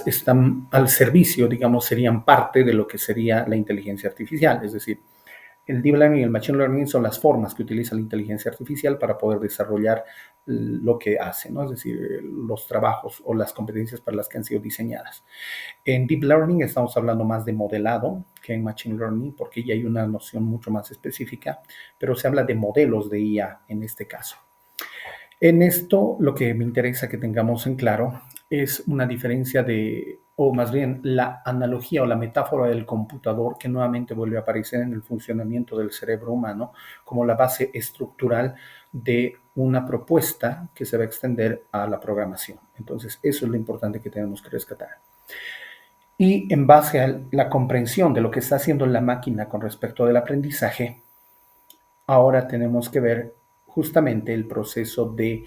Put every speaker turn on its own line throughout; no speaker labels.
están al servicio, digamos, serían parte de lo que sería la inteligencia artificial. Es decir, el Deep Learning y el Machine Learning son las formas que utiliza la inteligencia artificial para poder desarrollar lo que hace, ¿no? Es decir, los trabajos o las competencias para las que han sido diseñadas. En Deep Learning estamos hablando más de modelado que en Machine Learning, porque ya hay una noción mucho más específica, pero se habla de modelos de IA en este caso. En esto, lo que me interesa que tengamos en claro es una diferencia o más bien la analogía o la metáfora del computador que nuevamente vuelve a aparecer en el funcionamiento del cerebro humano como la base estructural de una propuesta que se va a extender a la programación. Entonces, eso es lo importante que tenemos que rescatar. Y en base a la comprensión de lo que está haciendo la máquina con respecto del aprendizaje, ahora tenemos que ver justamente el proceso de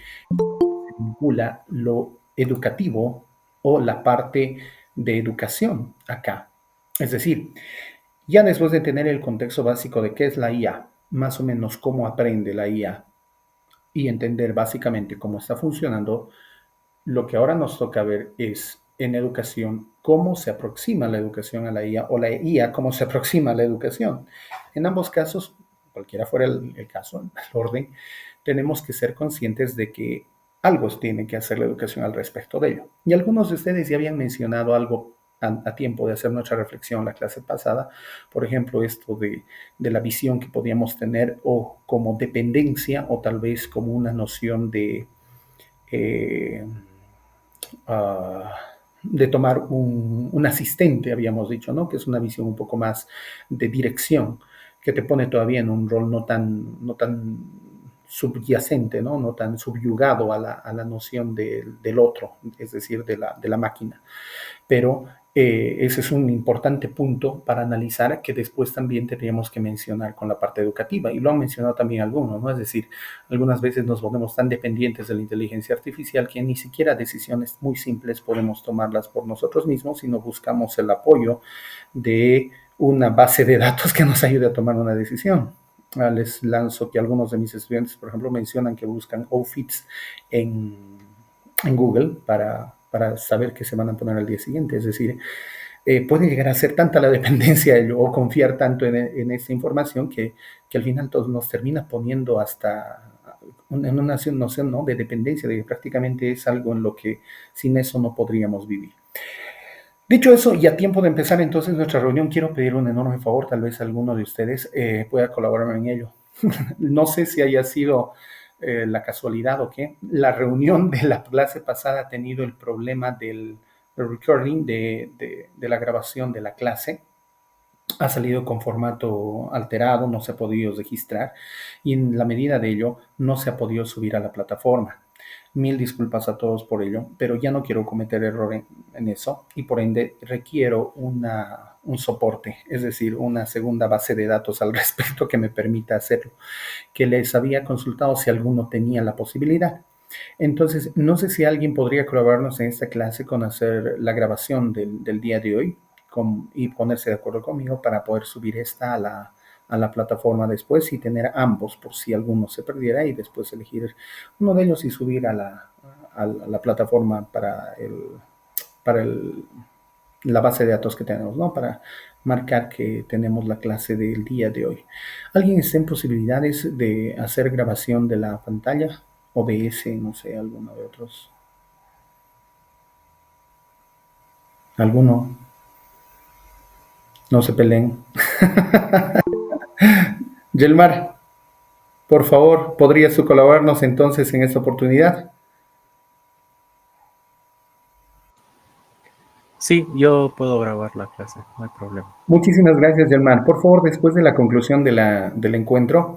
vincula lo educativo o la parte de educación acá. Es decir, ya después de tener el contexto básico de qué es la IA, más o menos cómo aprende la IA y entender básicamente cómo está funcionando, lo que ahora nos toca ver es en educación cómo se aproxima la educación a la IA o la IA cómo se aproxima a la educación. En ambos casos, cualquiera fuera el caso, el orden, tenemos que ser conscientes de que algo tiene que hacer la educación al respecto de ello. Y algunos de ustedes ya habían mencionado algo a tiempo de hacer nuestra reflexión la clase pasada, por ejemplo, esto de la visión que podíamos tener o como dependencia o tal vez como una noción eh, de tomar un asistente, habíamos dicho, ¿no? Que es una visión un poco más de dirección, que te pone todavía en un rol no tan subyacente, ¿no? No tan subyugado a la noción del otro, es decir, de la máquina. Pero ese es un importante punto para analizar que después también tendríamos que mencionar con la parte educativa, y lo han mencionado también algunos, ¿no? Es decir, algunas veces nos volvemos tan dependientes de la inteligencia artificial que ni siquiera decisiones muy simples podemos tomarlas por nosotros mismos, sino buscamos el apoyo de una base de datos que nos ayude a tomar una decisión. Les lanzo que algunos de mis estudiantes, por ejemplo, mencionan que buscan outfits en Google para saber qué se van a poner al día siguiente. Es decir, puede llegar a ser tanta la dependencia o confiar tanto en esa información que al final todos nos termina poniendo hasta en una noción, ¿no? De dependencia, de que prácticamente es algo en lo que sin eso no podríamos vivir. Dicho eso, y a tiempo de empezar entonces nuestra reunión, quiero pedir un enorme favor, tal vez alguno de ustedes pueda colaborarme en ello. No sé si haya sido la casualidad o qué. La reunión de la clase pasada ha tenido el problema del recording, de la grabación de la clase. Ha salido con formato alterado, no se ha podido registrar y en la medida de ello no se ha podido subir a la plataforma. Mil disculpas a todos por ello, pero ya no quiero cometer error en eso y por ende requiero un soporte, es decir, una segunda base de datos al respecto que me permita hacerlo, que les había consultado si alguno tenía la posibilidad. Entonces, no sé si alguien podría colaborarnos en esta clase con hacer la grabación del día de hoy y ponerse de acuerdo conmigo para poder subir esta a la plataforma después y tener ambos por si alguno se perdiera y después elegir uno de ellos y subir a la plataforma la base de datos que tenemos, ¿no? Para marcar que tenemos la clase del día de hoy. ¿Alguien está en posibilidades de hacer grabación de la pantalla? OBS, no sé, alguno de otros. ¿Alguno? No se peleen. Yelmar, por favor, ¿podrías tú colaborarnos entonces en esta oportunidad?
Sí, yo puedo grabar la clase, no hay problema.
Muchísimas gracias, Yelmar. Por favor, después de la conclusión del encuentro,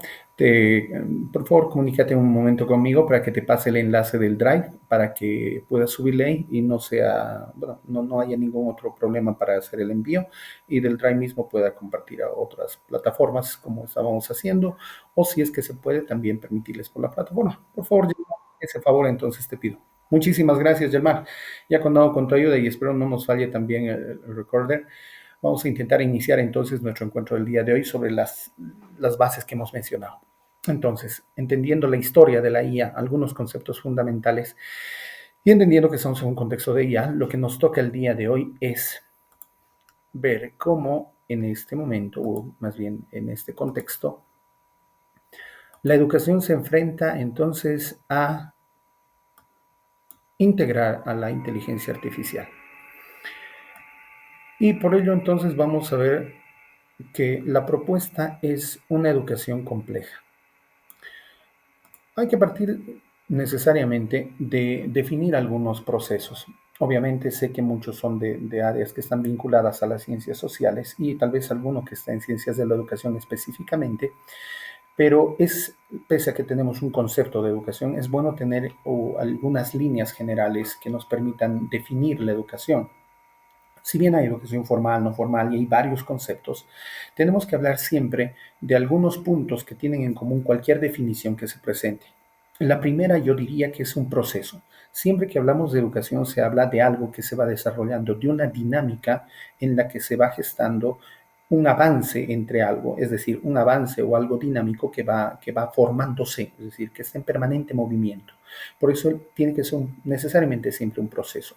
por favor, comunícate un momento conmigo para que te pase el enlace del Drive, para que puedas subirle ahí y no sea, bueno, no haya ningún otro problema para hacer el envío y del Drive mismo pueda compartir a otras plataformas como estábamos haciendo, o si es que se puede, también permitirles por la plataforma. Por favor, Yelmar, ese favor entonces te pido. Muchísimas gracias, Yelmar. Ya contado con tu ayuda y espero no nos falle también el recorder. Vamos a intentar iniciar entonces nuestro encuentro del día de hoy sobre las bases que hemos mencionado. Entonces, entendiendo la historia de la IA, algunos conceptos fundamentales Y entendiendo que estamos en un contexto de IA, lo que nos toca el día de hoy es ver cómo en este momento, o más bien en este contexto, la educación se enfrenta entonces a integrar a la inteligencia artificial. Y por ello entonces vamos a ver que la propuesta es una educación compleja. Hay que partir necesariamente de definir algunos procesos. Obviamente sé que muchos son de áreas que están vinculadas a las ciencias sociales y tal vez alguno que está en ciencias de la educación específicamente, pero pese a que tenemos un concepto de educación, es bueno tener algunas líneas generales que nos permitan definir la educación. Si bien hay educación formal, no formal y hay varios conceptos, tenemos que hablar siempre de algunos puntos que tienen en común cualquier definición que se presente. La primera yo diría que es un proceso. Siempre que hablamos de educación se habla de algo que se va desarrollando, de una dinámica en la que se va gestando un avance entre algo, es decir, un avance o algo dinámico que va formándose, es decir, que está en permanente movimiento. Por eso tiene que ser necesariamente siempre un proceso.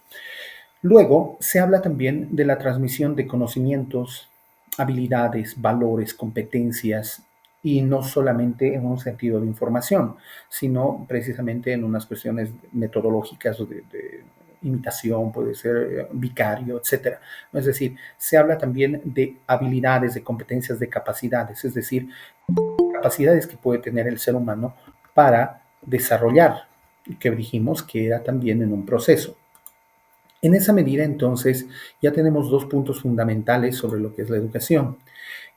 Luego, se habla también de la transmisión de conocimientos, habilidades, valores, competencias, y no solamente en un sentido de información, sino precisamente en unas cuestiones metodológicas de imitación, puede ser vicario, etcétera. Es decir, se habla también de habilidades, de competencias, de capacidades, es decir, capacidades que puede tener el ser humano para desarrollar, que dijimos que era también en un proceso. En esa medida, entonces, ya tenemos dos puntos fundamentales sobre lo que es la educación.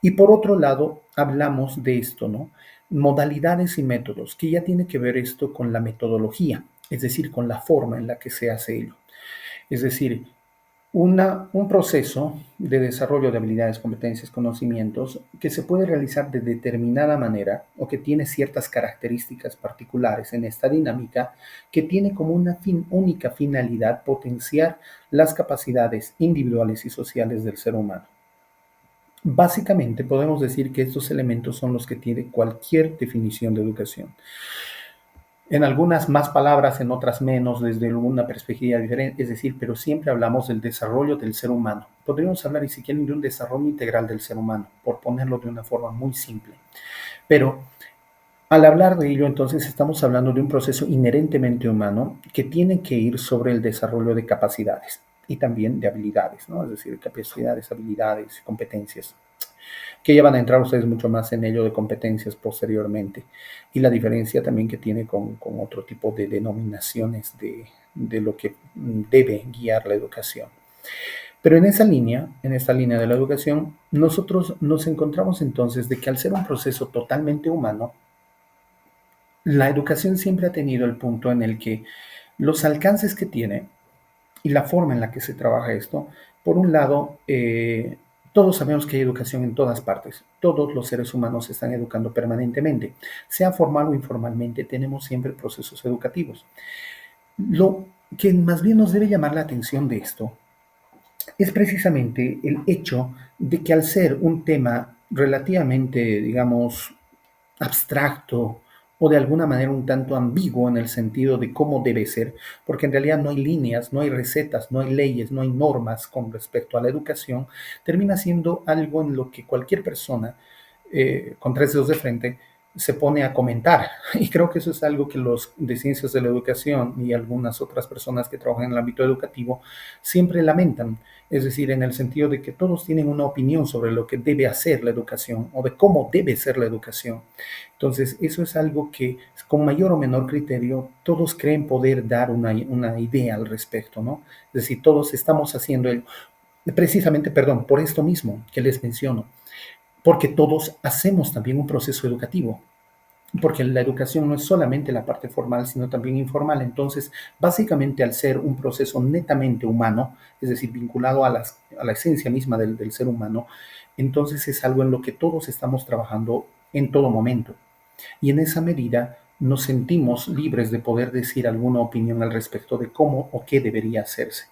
Y por otro lado, hablamos de esto, ¿no? Modalidades y métodos, que ya tiene que ver esto con la metodología, es decir, con la forma en la que se hace ello. Es decir, un proceso de desarrollo de habilidades, competencias, conocimientos que se puede realizar de determinada manera o que tiene ciertas características particulares en esta dinámica que tiene como una única finalidad potenciar las capacidades individuales y sociales del ser humano. Básicamente podemos decir que estos elementos son los que tiene cualquier definición de educación. En algunas más palabras, en otras menos, desde una perspectiva diferente, es decir, pero siempre hablamos del desarrollo del ser humano. Podríamos hablar, y si quieren, de un desarrollo integral del ser humano, por ponerlo de una forma muy simple. Pero al hablar de ello, entonces estamos hablando de un proceso inherentemente humano que tiene que ir sobre el desarrollo de capacidades y también de habilidades, ¿no? Es decir, capacidades, habilidades, competencias, que ya van a entrar ustedes mucho más en ello de competencias posteriormente, y la diferencia también que tiene con otro tipo de denominaciones de lo que debe guiar la educación. Pero en esta línea de la educación, nosotros nos encontramos entonces de que al ser un proceso totalmente humano, la educación siempre ha tenido el punto en el que los alcances que tiene y la forma en la que se trabaja esto, por un lado, todos sabemos que hay educación en todas partes. Todos los seres humanos se están educando permanentemente. Sea formal o informalmente, tenemos siempre procesos educativos. Lo que más bien nos debe llamar la atención de esto es precisamente el hecho de que al ser un tema relativamente, digamos, abstracto o de alguna manera un tanto ambiguo en el sentido de cómo debe ser, porque en realidad no hay líneas, no hay recetas, no hay leyes, no hay normas con respecto a la educación, termina siendo algo en lo que cualquier persona con tres dedos de frente se pone a comentar. Y creo que eso es algo que los de ciencias de la educación y algunas otras personas que trabajan en el ámbito educativo siempre lamentan. Es decir, en el sentido de que todos tienen una opinión sobre lo que debe hacer la educación o de cómo debe ser la educación. Entonces, eso es algo que con mayor o menor criterio todos creen poder dar una idea al respecto, ¿no? Es decir, todos estamos haciendo ello. Precisamente, perdón, por esto mismo que les menciono, porque todos hacemos también un proceso educativo, porque la educación no es solamente la parte formal, sino también informal. Entonces, básicamente al ser un proceso netamente humano, es decir, vinculado a la esencia misma del ser humano, entonces es algo en lo que todos estamos trabajando en todo momento. Y en esa medida nos sentimos libres de poder decir alguna opinión al respecto de cómo o qué debería hacerse.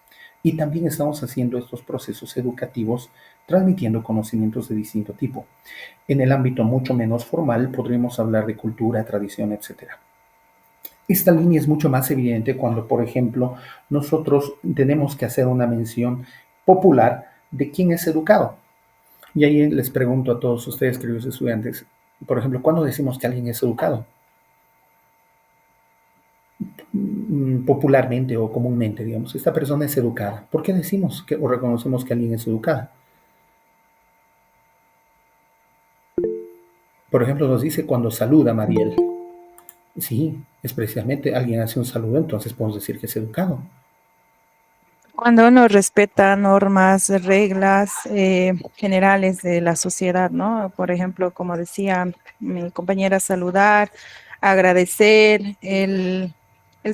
Y también estamos haciendo estos procesos educativos transmitiendo conocimientos de distinto tipo. En el ámbito mucho menos formal podríamos hablar de cultura, tradición, etc. Esta línea es mucho más evidente cuando, por ejemplo, nosotros tenemos que hacer una mención popular de quién es educado. Y ahí les pregunto a todos ustedes, queridos estudiantes, por ejemplo, ¿cuándo decimos que alguien es educado? Popularmente o comúnmente, digamos, esta persona es educada. ¿Por qué decimos que o reconocemos que alguien es educada? Por ejemplo, nos dice cuando saluda Mariel. Sí, es precisamente alguien hace un saludo, entonces podemos decir que es educado.
Cuando uno respeta normas, reglas generales de la sociedad, ¿no? Por ejemplo, como decía mi compañera, saludar, agradecer, el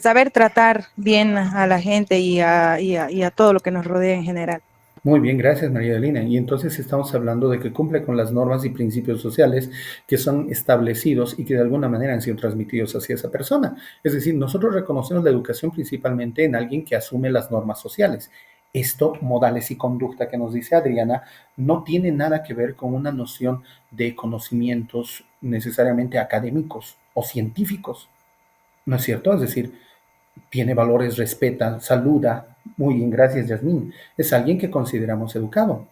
saber tratar bien a la gente y a todo lo que nos rodea en general.
Muy bien, gracias María Adelina. Y entonces estamos hablando de que cumple con las normas y principios sociales que son establecidos y que de alguna manera han sido transmitidos hacia esa persona. Es decir, nosotros reconocemos la educación principalmente en alguien que asume las normas sociales. Esto, modales y conducta que nos dice Adriana, no tiene nada que ver con una noción de conocimientos necesariamente académicos o científicos. ¿No es cierto? Es decir, tiene valores, respeta, saluda. Muy bien, gracias, Yasmín. Es alguien que consideramos educado.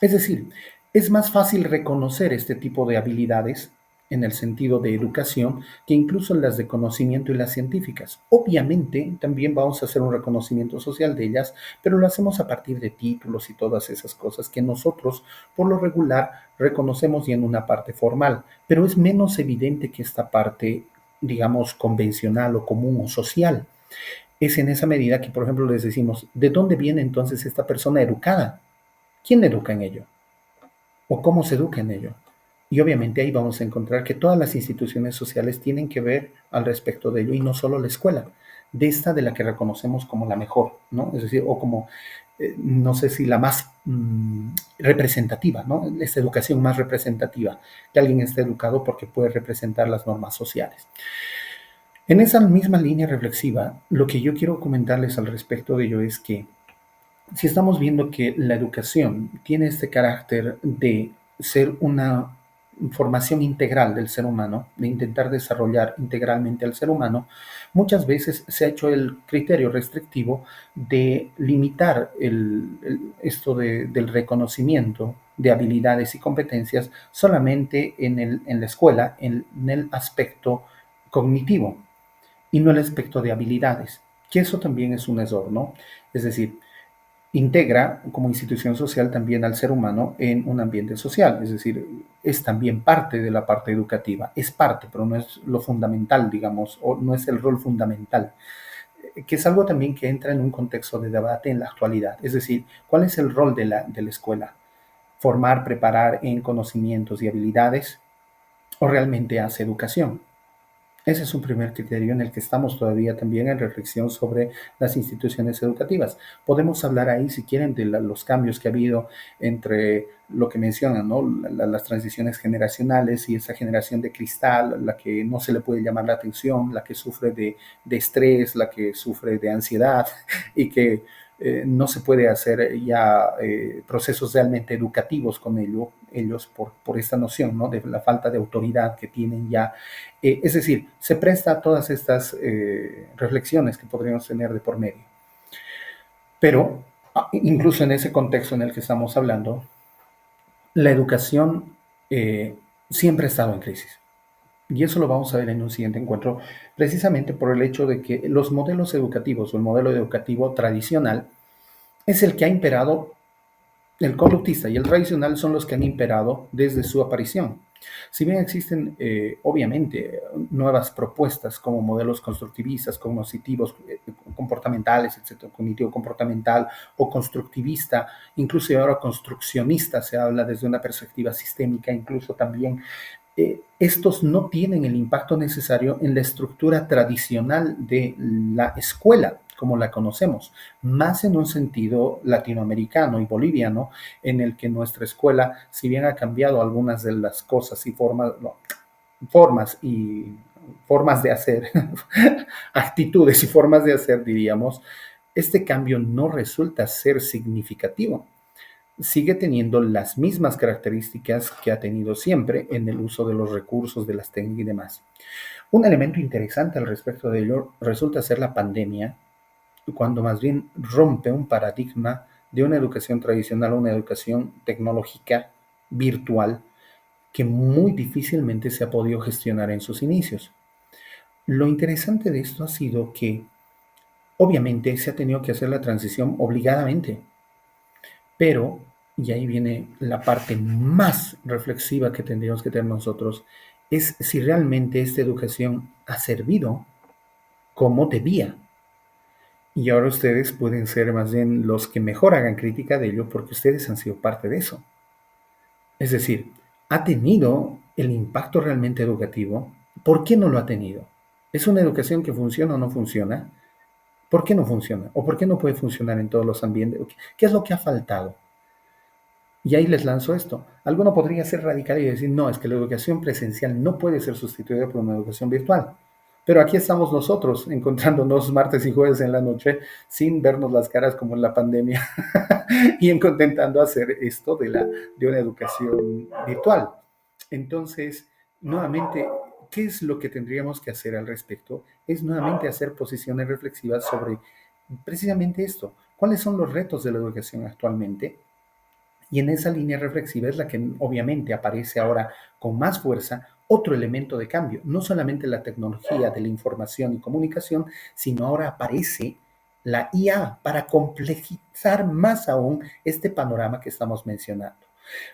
Es decir, es más fácil reconocer este tipo de habilidades en el sentido de educación que incluso las de conocimiento y las científicas. Obviamente, también vamos a hacer un reconocimiento social de ellas, pero lo hacemos a partir de títulos y todas esas cosas que nosotros, por lo regular, reconocemos y en una parte formal, pero es menos evidente que esta parte, digamos, convencional o común o social. Es en esa medida que, por ejemplo, les decimos, ¿de dónde viene entonces esta persona educada? ¿Quién educa en ello? ¿O cómo se educa en ello? Y obviamente ahí vamos a encontrar que todas las instituciones sociales tienen que ver al respecto de ello y no solo la escuela, de esta de la que reconocemos como la mejor, ¿no? Es decir, o como, no sé si la más representativa, ¿no? Esta educación más representativa, que alguien esté educado porque puede representar las normas sociales. En esa misma línea reflexiva, lo que yo quiero comentarles al respecto de ello es que si estamos viendo que la educación tiene este carácter de ser una formación integral del ser humano, de intentar desarrollar integralmente al ser humano, muchas veces se ha hecho el criterio restrictivo de limitar esto del reconocimiento de habilidades y competencias solamente en la escuela, en el aspecto cognitivo y no el aspecto de habilidades, que eso también es un error, ¿no? Es decir, integra como institución social también al ser humano en un ambiente social, es decir, es también parte de la parte educativa, es parte, pero no es lo fundamental, digamos, o no es el rol fundamental, que es algo también que entra en un contexto de debate en la actualidad, es decir, ¿cuál es el rol de la escuela? ¿Formar, preparar en conocimientos y habilidades o realmente hace educación? Ese es un primer criterio en el que estamos todavía también en reflexión sobre las instituciones educativas. Podemos hablar ahí, si quieren, de los cambios que ha habido entre lo que mencionan, ¿no? Las transiciones generacionales y esa generación de cristal, la que no se le puede llamar la atención, la que sufre de estrés, la que sufre de ansiedad y que no se puede hacer ya procesos realmente educativos con ellos por esta noción, ¿no? De la falta de autoridad que tienen ya. Es decir, se presta a todas estas reflexiones que podríamos tener de por medio. Pero incluso en ese contexto en el que estamos hablando, la educación siempre ha estado en crisis. Y eso lo vamos a ver en un siguiente encuentro, precisamente por el hecho de que los modelos educativos o el modelo educativo tradicional es el que ha imperado. El conductista y el tradicional son los que han imperado desde su aparición. Si bien existen, obviamente, nuevas propuestas como modelos constructivistas, cognitivos, comportamentales, etcétera, cognitivo-comportamental o constructivista, incluso ahora construccionista, se habla desde una perspectiva sistémica, incluso también estos no tienen el impacto necesario en la estructura tradicional de la escuela, como la conocemos, más en un sentido latinoamericano y boliviano, en el que nuestra escuela, si bien ha cambiado algunas de las cosas y formas de hacer, actitudes y formas de hacer, diríamos, este cambio no resulta ser significativo. sigue teniendo las mismas características que ha tenido siempre en el uso de los recursos, de las técnicas y demás. Un elemento interesante al respecto de ello resulta ser la pandemia, cuando más bien rompe un paradigma de una educación tradicional a una educación tecnológica virtual que muy difícilmente se ha podido gestionar en sus inicios. Lo interesante de esto ha sido que obviamente se ha tenido que hacer la transición obligadamente, pero, y ahí viene la parte más reflexiva que tendríamos que tener nosotros, es si realmente esta educación ha servido como debía. Y ahora ustedes pueden ser más bien los que mejor hagan crítica de ello porque ustedes han sido parte de eso. Es decir, ¿ha tenido el impacto realmente educativo? ¿Por qué no lo ha tenido? ¿Es una educación que funciona o no funciona? ¿Por qué no funciona? ¿O por qué no puede funcionar en todos los ambientes? ¿Qué es lo que ha faltado? Y ahí les lanzo esto. Alguno podría ser radical y decir, no, es que la educación presencial no puede ser sustituida por una educación virtual. Pero aquí estamos nosotros encontrándonos martes y jueves en la noche sin vernos las caras como en la pandemia y intentando hacer esto de una educación virtual. Entonces, nuevamente, ¿qué es lo que tendríamos que hacer al respecto? Es nuevamente hacer posiciones reflexivas sobre precisamente esto. ¿Cuáles son los retos de la educación actualmente? Y en esa línea reflexiva es la que obviamente aparece ahora con más fuerza otro elemento de cambio, no solamente la tecnología de la información y comunicación, sino ahora aparece la IA para complejizar más aún este panorama que estamos mencionando.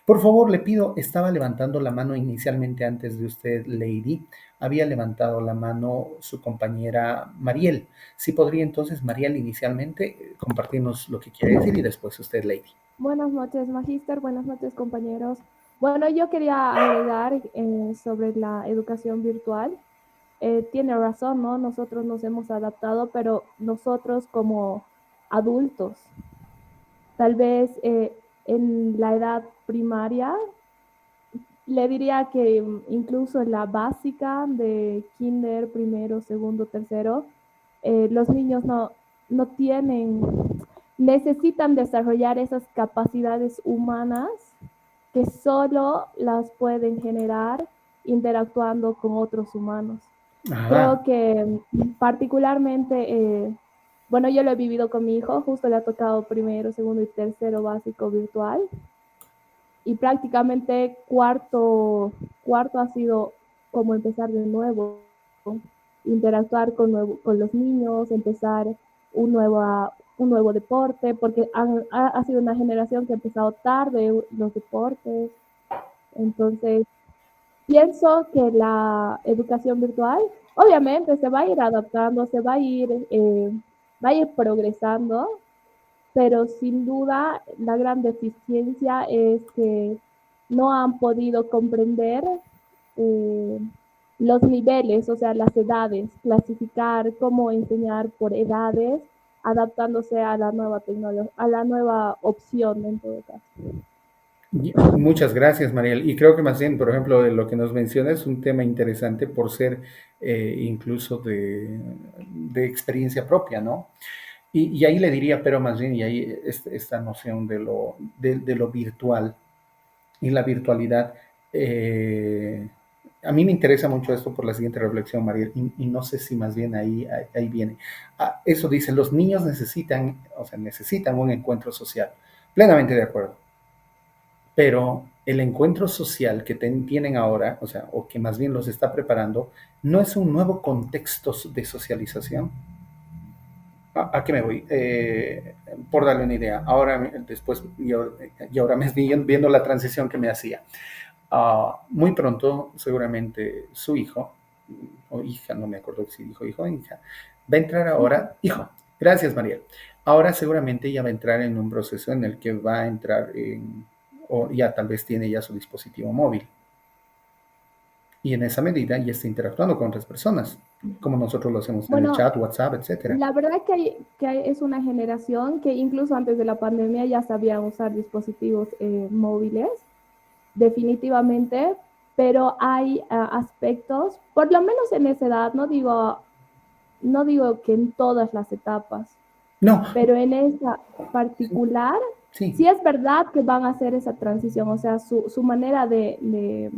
Por favor, le pido, estaba levantando la mano inicialmente antes de usted, Lady, había levantado la mano su compañera Mariel. Si podría entonces, Mariel, inicialmente compartirnos lo que quiere decir y después usted, Lady.
Buenas noches, Magíster. Buenas noches, compañeros. Bueno, yo quería agregar sobre la educación virtual. Tiene razón, ¿no? Nosotros nos hemos adaptado, pero nosotros como adultos, tal vez en la edad primaria, le diría que incluso en la básica de kinder, primero, segundo, tercero, los niños no tienen, necesitan desarrollar esas capacidades humanas que solo las pueden generar interactuando con otros humanos.
Ajá.
Creo que particularmente, bueno, yo lo he vivido con mi hijo, justo le ha tocado primero, segundo y tercero básico virtual y prácticamente cuarto ha sido como empezar de nuevo, interactuar con los niños, empezar un nuevo deporte, porque ha sido una generación que ha empezado tarde los deportes. Entonces, pienso que la educación virtual, obviamente, se va a ir adaptando, va a ir progresando, pero sin duda la gran deficiencia es que no han podido comprender eh, los niveles, o sea, las edades, clasificar cómo enseñar por edades, adaptándose a la nueva tecnología, a la nueva opción en todo caso.
Muchas gracias, Mariel. Y creo que más bien, por ejemplo, de lo que nos menciona es un tema interesante por ser incluso de experiencia propia, ¿no? Y ahí le diría, pero más bien, y ahí esta noción de lo virtual y la virtualidad. A mí me interesa mucho esto por la siguiente reflexión, Mariel, y no sé si más bien ahí viene. Eso dice, los niños necesitan, o sea, necesitan un encuentro social. Plenamente de acuerdo. Pero el encuentro social que tienen ahora, o sea, o que más bien los está preparando, no es un nuevo contexto de socialización. ¿A qué me voy? Por darle una idea, ahora después, y ahora me estoy viendo la transición que me hacía. Muy pronto, seguramente, su hijo, o hija, no me acuerdo si dijo hijo o hija, va a entrar ahora, hijo, gracias Mariel, ahora seguramente ella va a entrar en un proceso en el que va a entrar o ya tal vez tiene ya su dispositivo móvil. Y en esa medida ya está interactuando con otras personas, como nosotros lo hacemos en el
Bueno,
chat, WhatsApp, etcétera.
la verdad que es una generación que incluso antes de la pandemia ya sabía usar dispositivos móviles, definitivamente, pero hay aspectos, por lo menos en esa edad, no digo que en todas las etapas,
No,
pero en esa particular
Sí,
sí es verdad que van a hacer esa transición, o sea, su manera de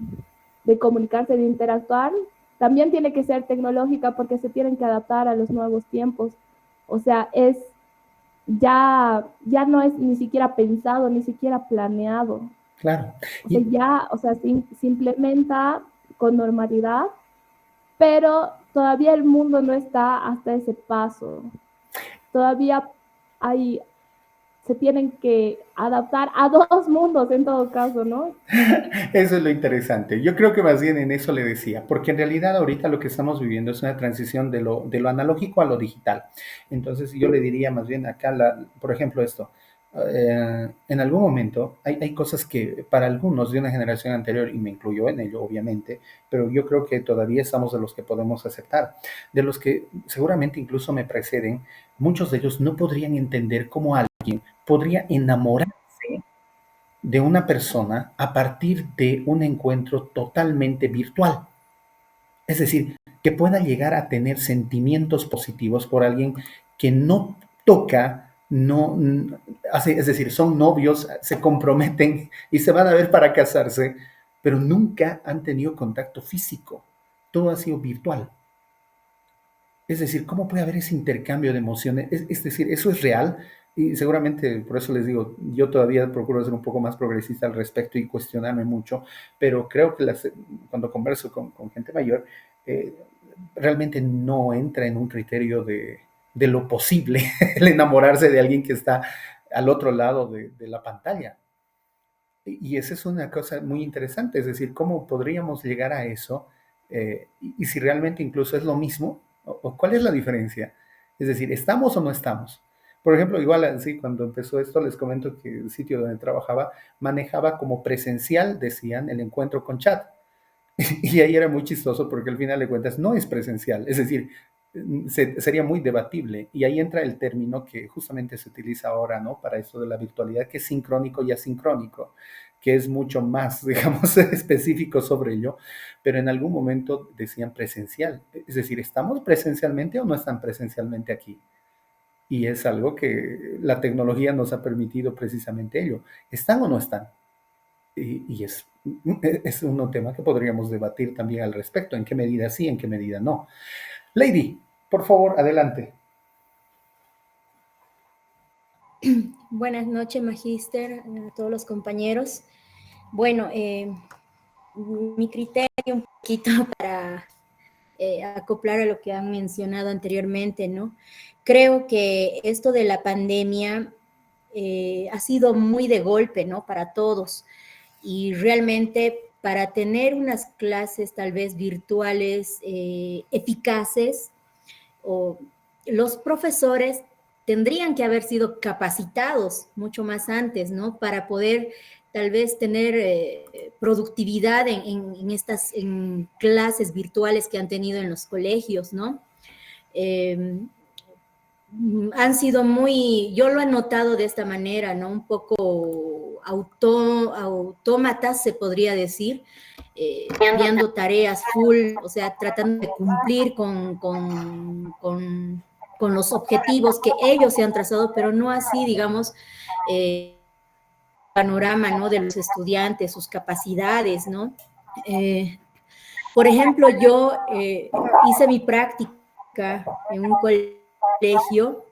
comunicarse, de interactuar, también tiene que ser tecnológica porque se tienen que adaptar a los nuevos tiempos. O sea, ya no es ni siquiera pensado, ni siquiera planeado.
claro.
O sea,
Y,
ya, o sea, se implementa con normalidad, pero todavía el mundo no está hasta ese paso. Todavía hay, se tienen que adaptar a dos mundos en todo caso, ¿no?
Eso es lo interesante. Yo creo que más bien en eso le decía, porque en realidad ahorita lo que estamos viviendo es una transición de lo analógico a lo digital. Entonces yo le diría más bien acá, por ejemplo, esto. En algún momento hay cosas que para algunos de una generación anterior, y me incluyo en ello obviamente, pero yo creo que todavía estamos de los que podemos aceptar, de los que seguramente incluso me preceden, muchos de ellos no podrían entender cómo alguien podría enamorarse de una persona a partir de un encuentro totalmente virtual. Es decir, que pueda llegar a tener sentimientos positivos por alguien que no toca, no hace, es decir, son novios, se comprometen y se van a ver para casarse, pero nunca han tenido contacto físico. Todo ha sido virtual. Es decir, ¿cómo puede haber ese intercambio de emociones? Es decir, eso es real y seguramente por eso les digo, yo todavía procuro ser un poco más progresista al respecto y cuestionarme mucho, pero creo que cuando converso con gente mayor, eh, realmente no entra en un criterio de lo posible el enamorarse de alguien que está al otro lado de la pantalla. Y esa es una cosa muy interesante, es decir, ¿cómo podríamos llegar a eso? Y si realmente incluso es lo mismo, o cuál es la diferencia. Es decir, ¿estamos o no estamos? Por ejemplo, igual así, cuando empezó esto, les comento que el sitio donde trabajaba manejaba como presencial, decían, el encuentro con chat. Y ahí era muy chistoso porque al final de cuentas no es presencial, es decir, sería muy debatible. Y ahí entra el término que justamente se utiliza ahora, ¿no? Para esto de la virtualidad, que es sincrónico y asincrónico, que es mucho más, digamos, específico sobre ello, pero en algún momento decían presencial. Es decir, ¿estamos presencialmente o no están presencialmente aquí? Y es algo que la tecnología nos ha permitido precisamente ello. ¿Están o no están? Y es un tema que podríamos debatir también al respecto, en qué medida sí, en qué medida no. Lady, por favor, adelante.
Buenas noches, Magíster, a todos los compañeros. Bueno, mi criterio un poquito para acoplar a lo que han mencionado anteriormente, ¿no? Creo que esto de la pandemia ha sido muy de golpe, ¿no? Para todos. Y realmente para tener unas clases tal vez virtuales eficaces, o los profesores tendrían que haber sido capacitados mucho más antes, ¿no? Para poder tal vez tener productividad en estas clases virtuales que han tenido en los colegios, ¿no? Han sido muy, yo lo he notado de esta manera, ¿no? Un poco autómatas, se podría decir, enviando tareas full, o sea, tratando de cumplir con los objetivos que ellos se han trazado, pero no así, digamos, panorama, ¿no? De los estudiantes, sus capacidades, ¿no? Por ejemplo, yo hice mi práctica en un colegio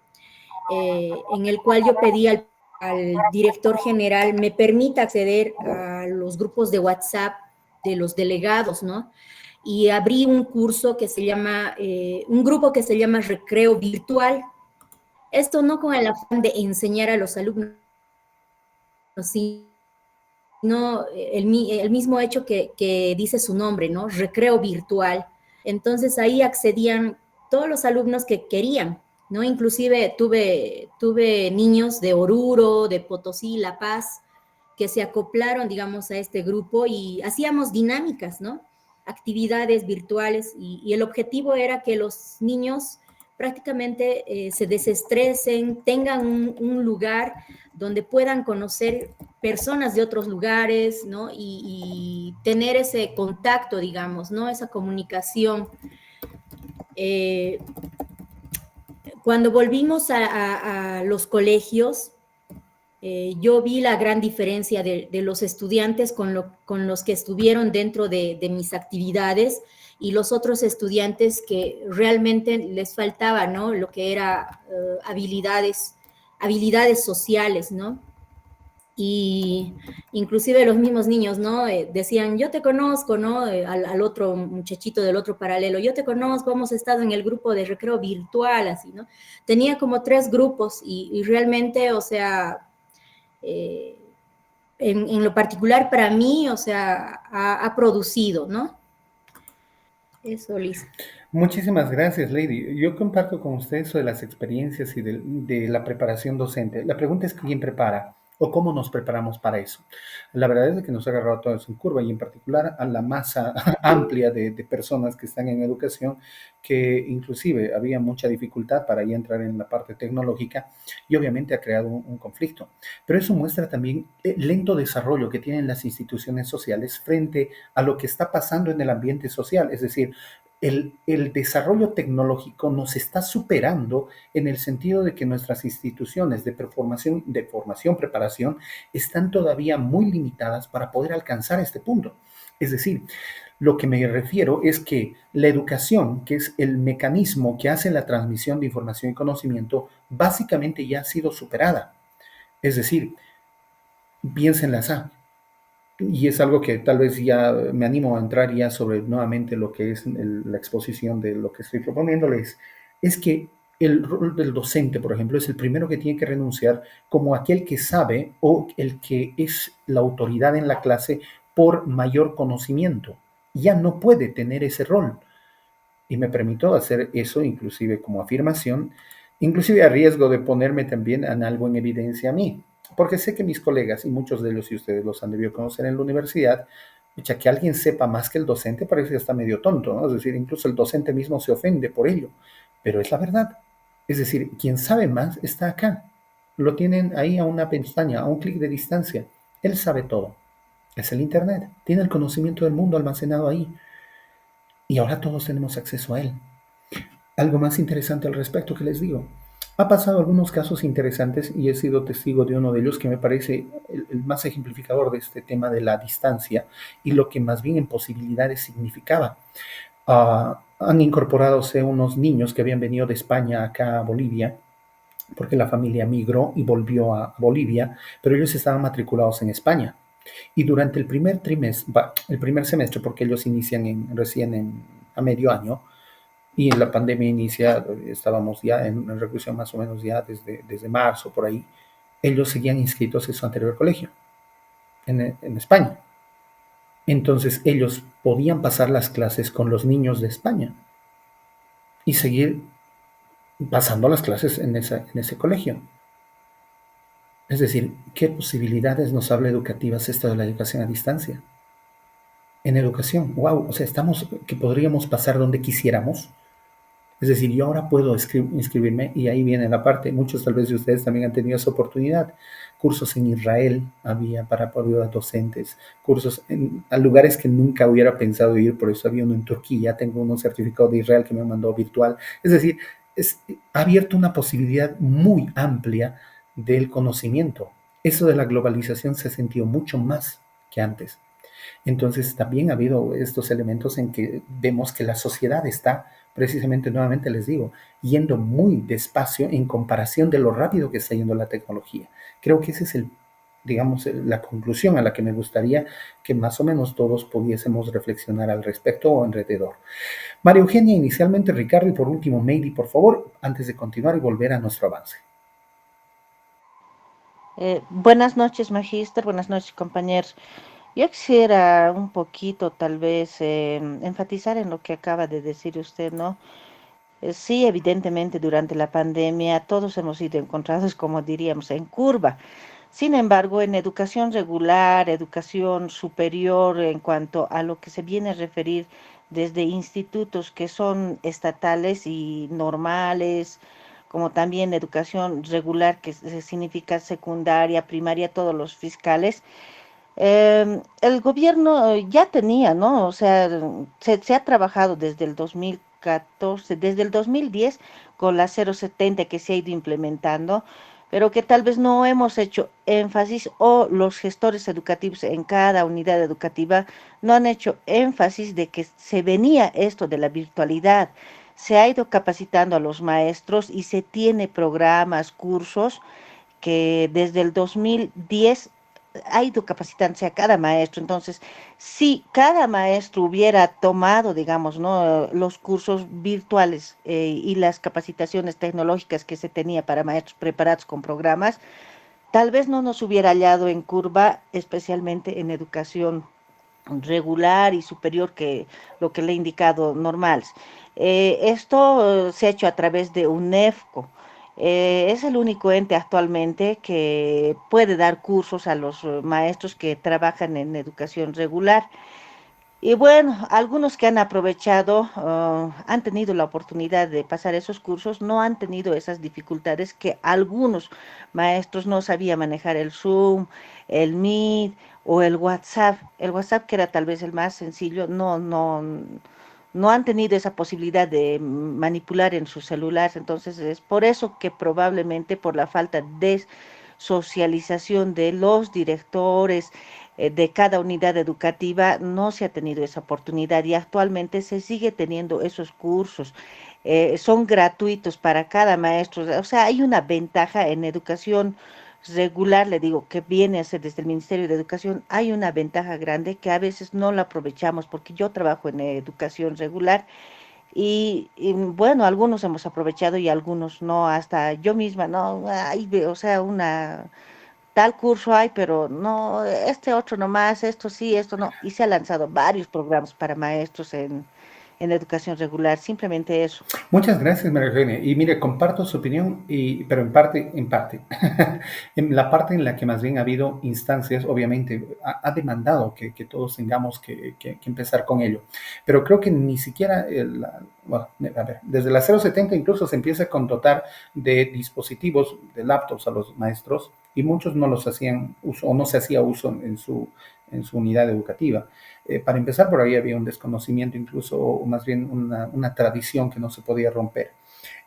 en el cual yo pedí al director general me permita acceder a los grupos de WhatsApp de los delegados, ¿no? Y abrí un curso que se llama, un grupo que se llama Recreo Virtual. Esto no con el afán de enseñar a los alumnos, sino el mismo hecho que dice su nombre, ¿no? Recreo Virtual. Entonces ahí accedían todos los alumnos que querían, ¿no? Inclusive tuve niños de Oruro, de Potosí, La Paz, que se acoplaron, digamos, a este grupo y hacíamos dinámicas, ¿no? Actividades virtuales y el objetivo era que los niños prácticamente se desestresen, tengan un lugar donde puedan conocer personas de otros lugares, ¿no? Y tener ese contacto, digamos, ¿no? Esa comunicación. Cuando volvimos a los colegios, yo vi la gran diferencia de los estudiantes con los que estuvieron dentro de mis actividades y los otros estudiantes que realmente les faltaba, ¿no? Lo que era habilidades sociales, ¿no? Y inclusive los mismos niños, ¿no? Decían, yo te conozco, ¿no? Al otro muchachito del otro paralelo, yo te conozco, hemos estado en el grupo de recreo virtual, así, ¿no? Tenía como 3 grupos y realmente, o sea, en lo particular para mí, o sea, ha producido, ¿no? Eso, Liz.
Muchísimas gracias, Lady. Yo comparto con usted eso de las experiencias y de la preparación docente. La pregunta es quién prepara o cómo nos preparamos para eso. La verdad es que nos ha agarrado todo eso en curva y en particular a la masa amplia de personas que están en educación, que inclusive había mucha dificultad para ya entrar en la parte tecnológica y obviamente ha creado un conflicto. Pero eso muestra también el lento desarrollo que tienen las instituciones sociales frente a lo que está pasando en el ambiente social. Es decir, el desarrollo tecnológico nos está superando en el sentido de que nuestras instituciones de formación, preparación, están todavía muy limitadas para poder alcanzar este punto. Es decir, lo que me refiero es que la educación, que es el mecanismo que hace la transmisión de información y conocimiento, básicamente ya ha sido superada. Es decir, piénsenlas A. Y es algo que tal vez ya me animo a entrar ya sobre nuevamente lo que es la exposición de lo que estoy proponiéndoles, es que el rol del docente, por ejemplo, es el primero que tiene que renunciar como aquel que sabe o el que es la autoridad en la clase por mayor conocimiento. Ya no puede tener ese rol. Y me permito hacer eso inclusive como afirmación, inclusive a riesgo de ponerme también en algo en evidencia a mí, porque sé que mis colegas, y muchos de ellos, y ustedes los han debido conocer en la universidad, ya que alguien sepa más que el docente parece que está medio tonto, ¿no? Es decir, incluso el docente mismo se ofende por ello, pero es la verdad. Es decir, quien sabe más está acá. Lo tienen ahí a una pestaña, a un clic de distancia. Él sabe todo. Es el Internet. Tiene el conocimiento del mundo almacenado ahí. Y ahora todos tenemos acceso a él. Algo más interesante al respecto que les digo. Ha pasado algunos casos interesantes y he sido testigo de uno de ellos que me parece el más ejemplificador de este tema de la distancia y lo que más bien en posibilidades significaba. Han incorporadose unos niños que habían venido de España acá a Bolivia, porque la familia migró y volvió a Bolivia, pero ellos estaban matriculados en España. Y durante el primer trimestre, el primer semestre, porque ellos inician recién a medio año, y en la pandemia inicia, estábamos ya en reclusión más o menos ya desde marzo, por ahí, ellos seguían inscritos en su anterior colegio, en España. Entonces ellos podían pasar las clases con los niños de España y seguir pasando las clases en ese colegio. Es decir, ¿qué posibilidades nos habla educativas esto de la educación a distancia? En educación, wow, o sea, estamos que podríamos pasar donde quisiéramos. Es decir, yo ahora puedo inscribirme y ahí viene la parte, muchos tal vez de ustedes también han tenido esa oportunidad. Cursos en Israel había para docentes, cursos a lugares que nunca hubiera pensado ir, por eso había uno en Turquía, tengo un certificado de Israel que me mandó virtual. Es decir, ha abierto una posibilidad muy amplia del conocimiento. Eso de la globalización se sintió mucho más que antes. Entonces también ha habido estos elementos en que vemos que la sociedad está precisamente, nuevamente les digo, yendo muy despacio en comparación de lo rápido que está yendo la tecnología. Creo que ese es digamos, la conclusión a la que me gustaría que más o menos todos pudiésemos reflexionar al respecto o alrededor. María Eugenia, inicialmente Ricardo y por último Meidi, por favor, antes de continuar y volver a nuestro avance.
Buenas noches, magíster, buenas noches, compañeros. Yo quisiera un poquito, tal vez, enfatizar en lo que acaba de decir usted, ¿no? Sí, evidentemente, durante la pandemia todos hemos sido encontrados, como diríamos, en curva. Sin embargo, en educación regular, educación superior, en cuanto a lo que se viene a referir desde institutos que son estatales y normales, como también educación regular, que significa secundaria, primaria, todos los fiscales, el gobierno ya tenía, ¿no? O sea, se ha trabajado desde el 2014, desde el 2010 con la 070 que se ha ido implementando. pero que tal vez no hemos hecho énfasis o los gestores educativos en cada unidad educativa no han hecho énfasis de que se venía esto de la virtualidad. Se ha ido capacitando a los maestros y se tiene programas, cursos que desde el 2010 ha ido capacitándose a cada maestro. Entonces, si cada maestro hubiera tomado, digamos, ¿no? Los cursos virtuales y las capacitaciones tecnológicas que se tenía para maestros preparados con programas, tal vez no nos hubiera hallado en curva, especialmente en educación regular y superior que lo que le he indicado normales. Esto se ha hecho a través de UNEFCO. Es el único ente actualmente que puede dar cursos a los maestros que trabajan en educación regular. Y bueno, algunos que han aprovechado, han tenido la oportunidad de pasar esos cursos, no han tenido esas dificultades que algunos maestros no sabían manejar el Zoom, el Meet o el WhatsApp. El WhatsApp, que era tal vez el más sencillo, no han tenido esa posibilidad de manipular en sus celulares. Entonces es por eso que probablemente por la falta de socialización de los directores, de cada unidad educativa, no se ha tenido esa oportunidad y actualmente se sigue teniendo esos cursos. Son gratuitos para cada maestro. O sea, hay una ventaja en educación regular, le digo, que viene a ser desde el Ministerio de Educación, hay una ventaja grande que a veces no la aprovechamos porque yo trabajo en educación regular y bueno, algunos hemos aprovechado y algunos no, hasta yo misma, no, o sea, tal curso hay, pero no, este otro nomás, esto sí, esto no. Y se han lanzado varios programas para maestros en educación regular, simplemente eso.
Muchas gracias, María Eugenia. Y mire, comparto su opinión, pero en parte, en parte. En la parte en la que más bien ha habido instancias, obviamente, ha demandado que todos tengamos que empezar con ello. Pero creo que ni siquiera, bueno, a ver, desde la 070 incluso se empieza con dotar de dispositivos, de laptops a los maestros, y muchos no los hacían uso o no se hacía uso en su unidad educativa. Para empezar, por ahí había un desconocimiento incluso, o más bien una tradición que no se podía romper.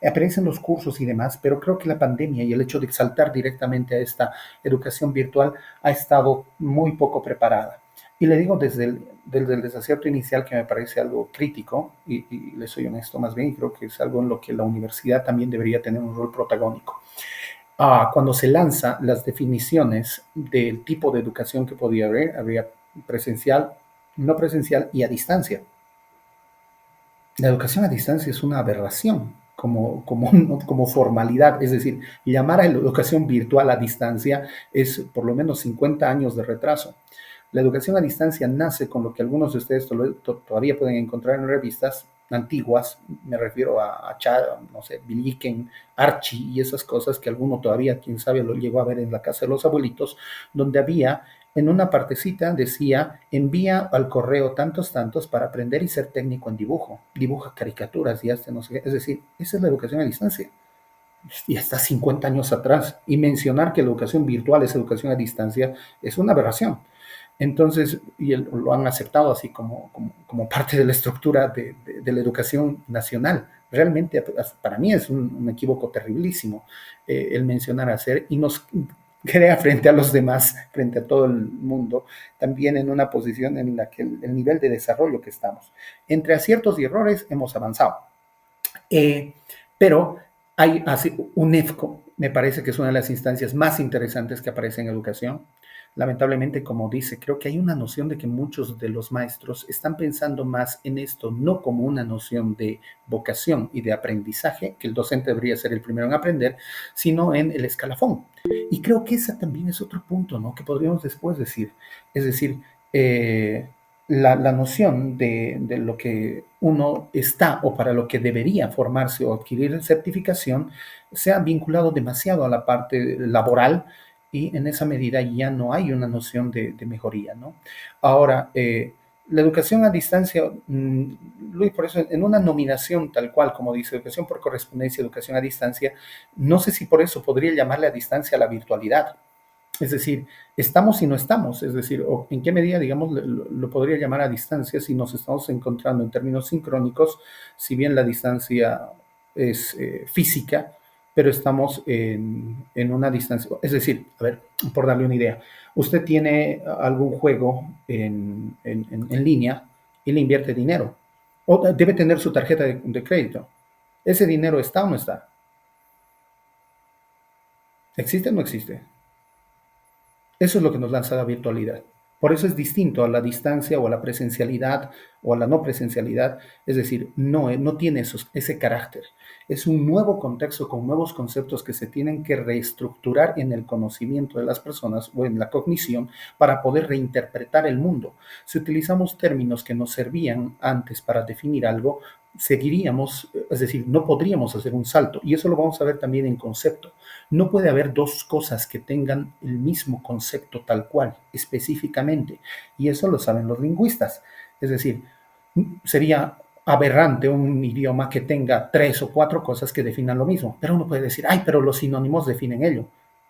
Aparecen los cursos y demás, pero creo que la pandemia y el hecho de saltar directamente a esta educación virtual ha estado muy poco preparada. Y le digo desde el desacierto inicial que me parece algo crítico, y le soy honesto más bien, y creo que es algo en lo que la universidad también debería tener un rol protagónico. Cuando se lanzan las definiciones del tipo de educación que podía haber, habría presencial, no presencial y a distancia. La educación a distancia es una aberración como formalidad, es decir, llamar a la educación virtual a distancia es por lo menos 50 años de retraso. La educación a distancia nace con lo que algunos de ustedes todavía pueden encontrar en revistas antiguas, me refiero a no sé, Billiken, Archie y esas cosas que alguno todavía, quién sabe, lo llegó a ver en la casa de los abuelitos, donde había en una partecita decía, envía al correo tantos para aprender y ser técnico en dibujo. Dibuja caricaturas y hasta no sé qué. Es decir, esa es la educación a distancia. Y está 50 años atrás. Y mencionar que la educación virtual es educación a distancia es una aberración. Entonces, lo han aceptado así como parte de la estructura de la educación nacional. Realmente, para mí es un equívoco terriblísimo el mencionar hacer y nos crea frente a los demás, frente a todo el mundo, también en una posición en la que el nivel de desarrollo que estamos. Entre aciertos y errores hemos avanzado. Pero hay así, UNEFCO, me parece que es una de las instancias más interesantes que aparece en educación. Lamentablemente, como dice, creo que hay una noción de que muchos de los maestros están pensando más en esto, no como una noción de vocación y de aprendizaje, que el docente debería ser el primero en aprender, sino en el escalafón. Y creo que ese también es otro punto, ¿no? Que podríamos después decir. Es decir, la noción de lo que uno está o para lo que debería formarse o adquirir certificación se ha vinculado demasiado a la parte laboral y en esa medida ya no hay una noción de mejoría, ¿no? Ahora, la educación a distancia, Luis, por eso en una nominación tal cual, como dice, educación por correspondencia, educación a distancia, no sé si por eso podría llamarle a distancia a la virtualidad. Es decir, estamos y no estamos, es decir, o en qué medida, digamos, lo podría llamar a distancia si nos estamos encontrando en términos sincrónicos, si bien la distancia es física, pero estamos en una distancia. Es decir, a ver, por darle una idea, usted tiene algún juego en línea y le invierte dinero, o debe tener su tarjeta de crédito. ¿Ese dinero está o no está? ¿Existe o no existe? Eso es lo que nos lanza la virtualidad. Por eso es distinto a la distancia o a la presencialidad o a la no presencialidad. Es decir, no tiene ese carácter. Es un nuevo contexto con nuevos conceptos que se tienen que reestructurar en el conocimiento de las personas o en la cognición para poder reinterpretar el mundo. Si utilizamos términos que nos servían antes para definir algo, seguiríamos, es decir, no podríamos hacer un salto. Y eso lo vamos a ver también en concepto. No puede haber dos cosas que tengan el mismo concepto tal cual, específicamente, y eso lo saben los lingüistas. Es decir, sería aberrante un idioma que tenga 3 o 4 cosas que definan lo mismo, pero uno puede decir, ay, pero los sinónimos definen ello,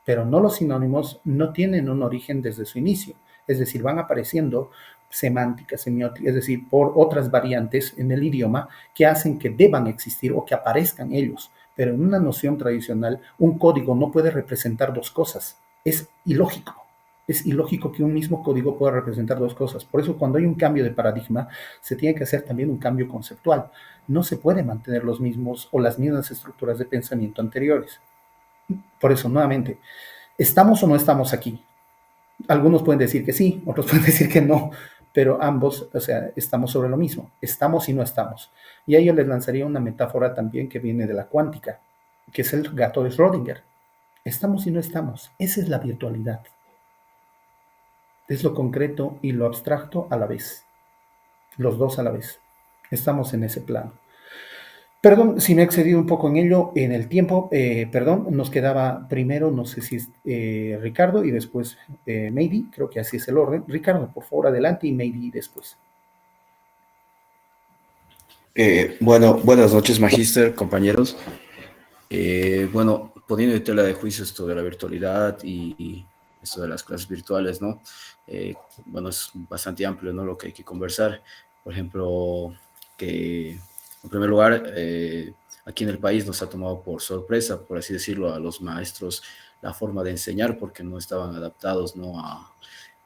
pero no, los sinónimos no tienen un origen desde su inicio, es decir, van apareciendo semánticas, semióticas, es decir, por otras variantes en el idioma que hacen que deban existir o que aparezcan ellos. Pero en una noción tradicional, un código no puede representar dos cosas. Es ilógico. Es ilógico que un mismo código pueda representar dos cosas. Por eso, cuando hay un cambio de paradigma, se tiene que hacer también un cambio conceptual. No se puede mantener los mismos o las mismas estructuras de pensamiento anteriores. Por eso, nuevamente, ¿estamos o no estamos aquí? Algunos pueden decir que sí, otros pueden decir que no, pero ambos, o sea, estamos sobre lo mismo, estamos y no estamos. Y a ello les lanzaría una metáfora también que viene de la cuántica, que es el gato de Schrödinger. Estamos y no estamos, esa es la virtualidad. Es lo concreto y lo abstracto a la vez, los dos a la vez. Estamos en ese plano. Perdón si me he excedido un poco en ello, en el tiempo, perdón, nos quedaba primero, no sé si es Ricardo y después Maydi, creo que así es el orden. Ricardo, por favor, adelante y Maydi después.
Bueno, buenas noches, Magíster, compañeros. Bueno, poniendo en tela de juicio esto de la virtualidad y esto de las clases virtuales, ¿no? Bueno, es bastante amplio, ¿no? Lo que hay que conversar. Por ejemplo, que en primer lugar, aquí en el país nos ha tomado por sorpresa, por así decirlo, a los maestros la forma de enseñar porque no estaban adaptados, ¿no?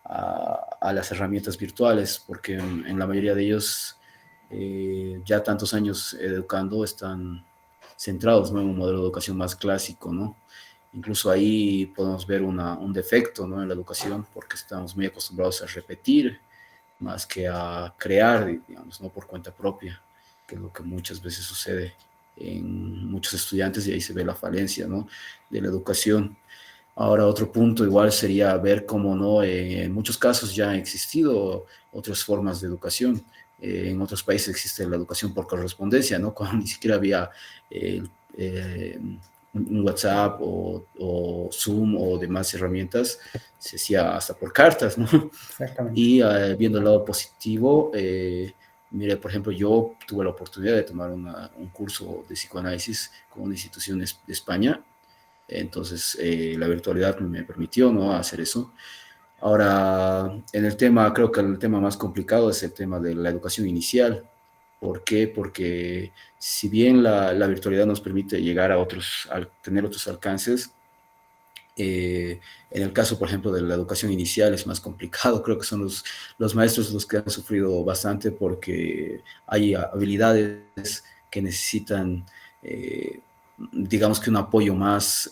a las herramientas virtuales, porque en la mayoría de ellos ya tantos años educando están centrados, ¿no? En un modelo de educación más clásico, ¿no? Incluso ahí podemos ver un defecto, ¿no? En la educación, porque estamos muy acostumbrados a repetir más que a crear, digamos, ¿no? Por cuenta propia, que es lo que muchas veces sucede en muchos estudiantes y ahí se ve la falencia, ¿no? De la educación. Ahora, otro punto igual sería ver cómo no, en muchos casos ya han existido otras formas de educación. En otros países existe la educación por correspondencia, ¿no? Cuando ni siquiera había un WhatsApp o Zoom o demás herramientas, se hacía hasta por cartas, ¿no?
Exactamente.
Y viendo el lado positivo, mire, por ejemplo, yo tuve la oportunidad de tomar un curso de psicoanálisis con una institución de España. Entonces, la virtualidad me permitió, ¿no? Hacer eso. Ahora, en el tema, creo que el tema más complicado es el tema de la educación inicial. ¿Por qué? Porque si bien la virtualidad nos permite llegar a tener otros alcances, en el caso, por ejemplo, de la educación inicial es más complicado. Creo que son los maestros los que han sufrido bastante porque hay habilidades que necesitan, digamos que un apoyo más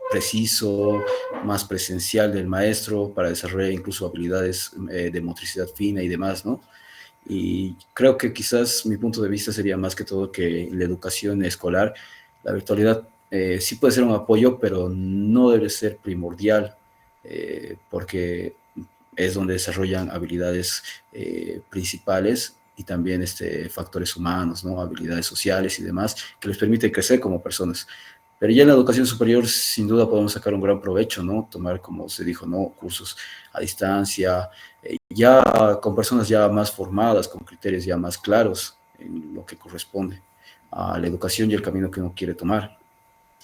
preciso, más presencial del maestro para desarrollar incluso habilidades de motricidad fina y demás, ¿no? Y creo que quizás mi punto de vista sería más que todo que la educación escolar, la virtualidad sí puede ser un apoyo, pero no debe ser primordial, porque es donde desarrollan habilidades principales y también factores humanos, ¿no? Habilidades sociales y demás, que les permite crecer como personas. Pero ya en la educación superior, sin duda, podemos sacar un gran provecho, ¿no? Tomar, como se dijo, ¿no? Cursos a distancia, ya con personas ya más formadas, con criterios ya más claros en lo que corresponde a la educación y el camino que uno quiere tomar.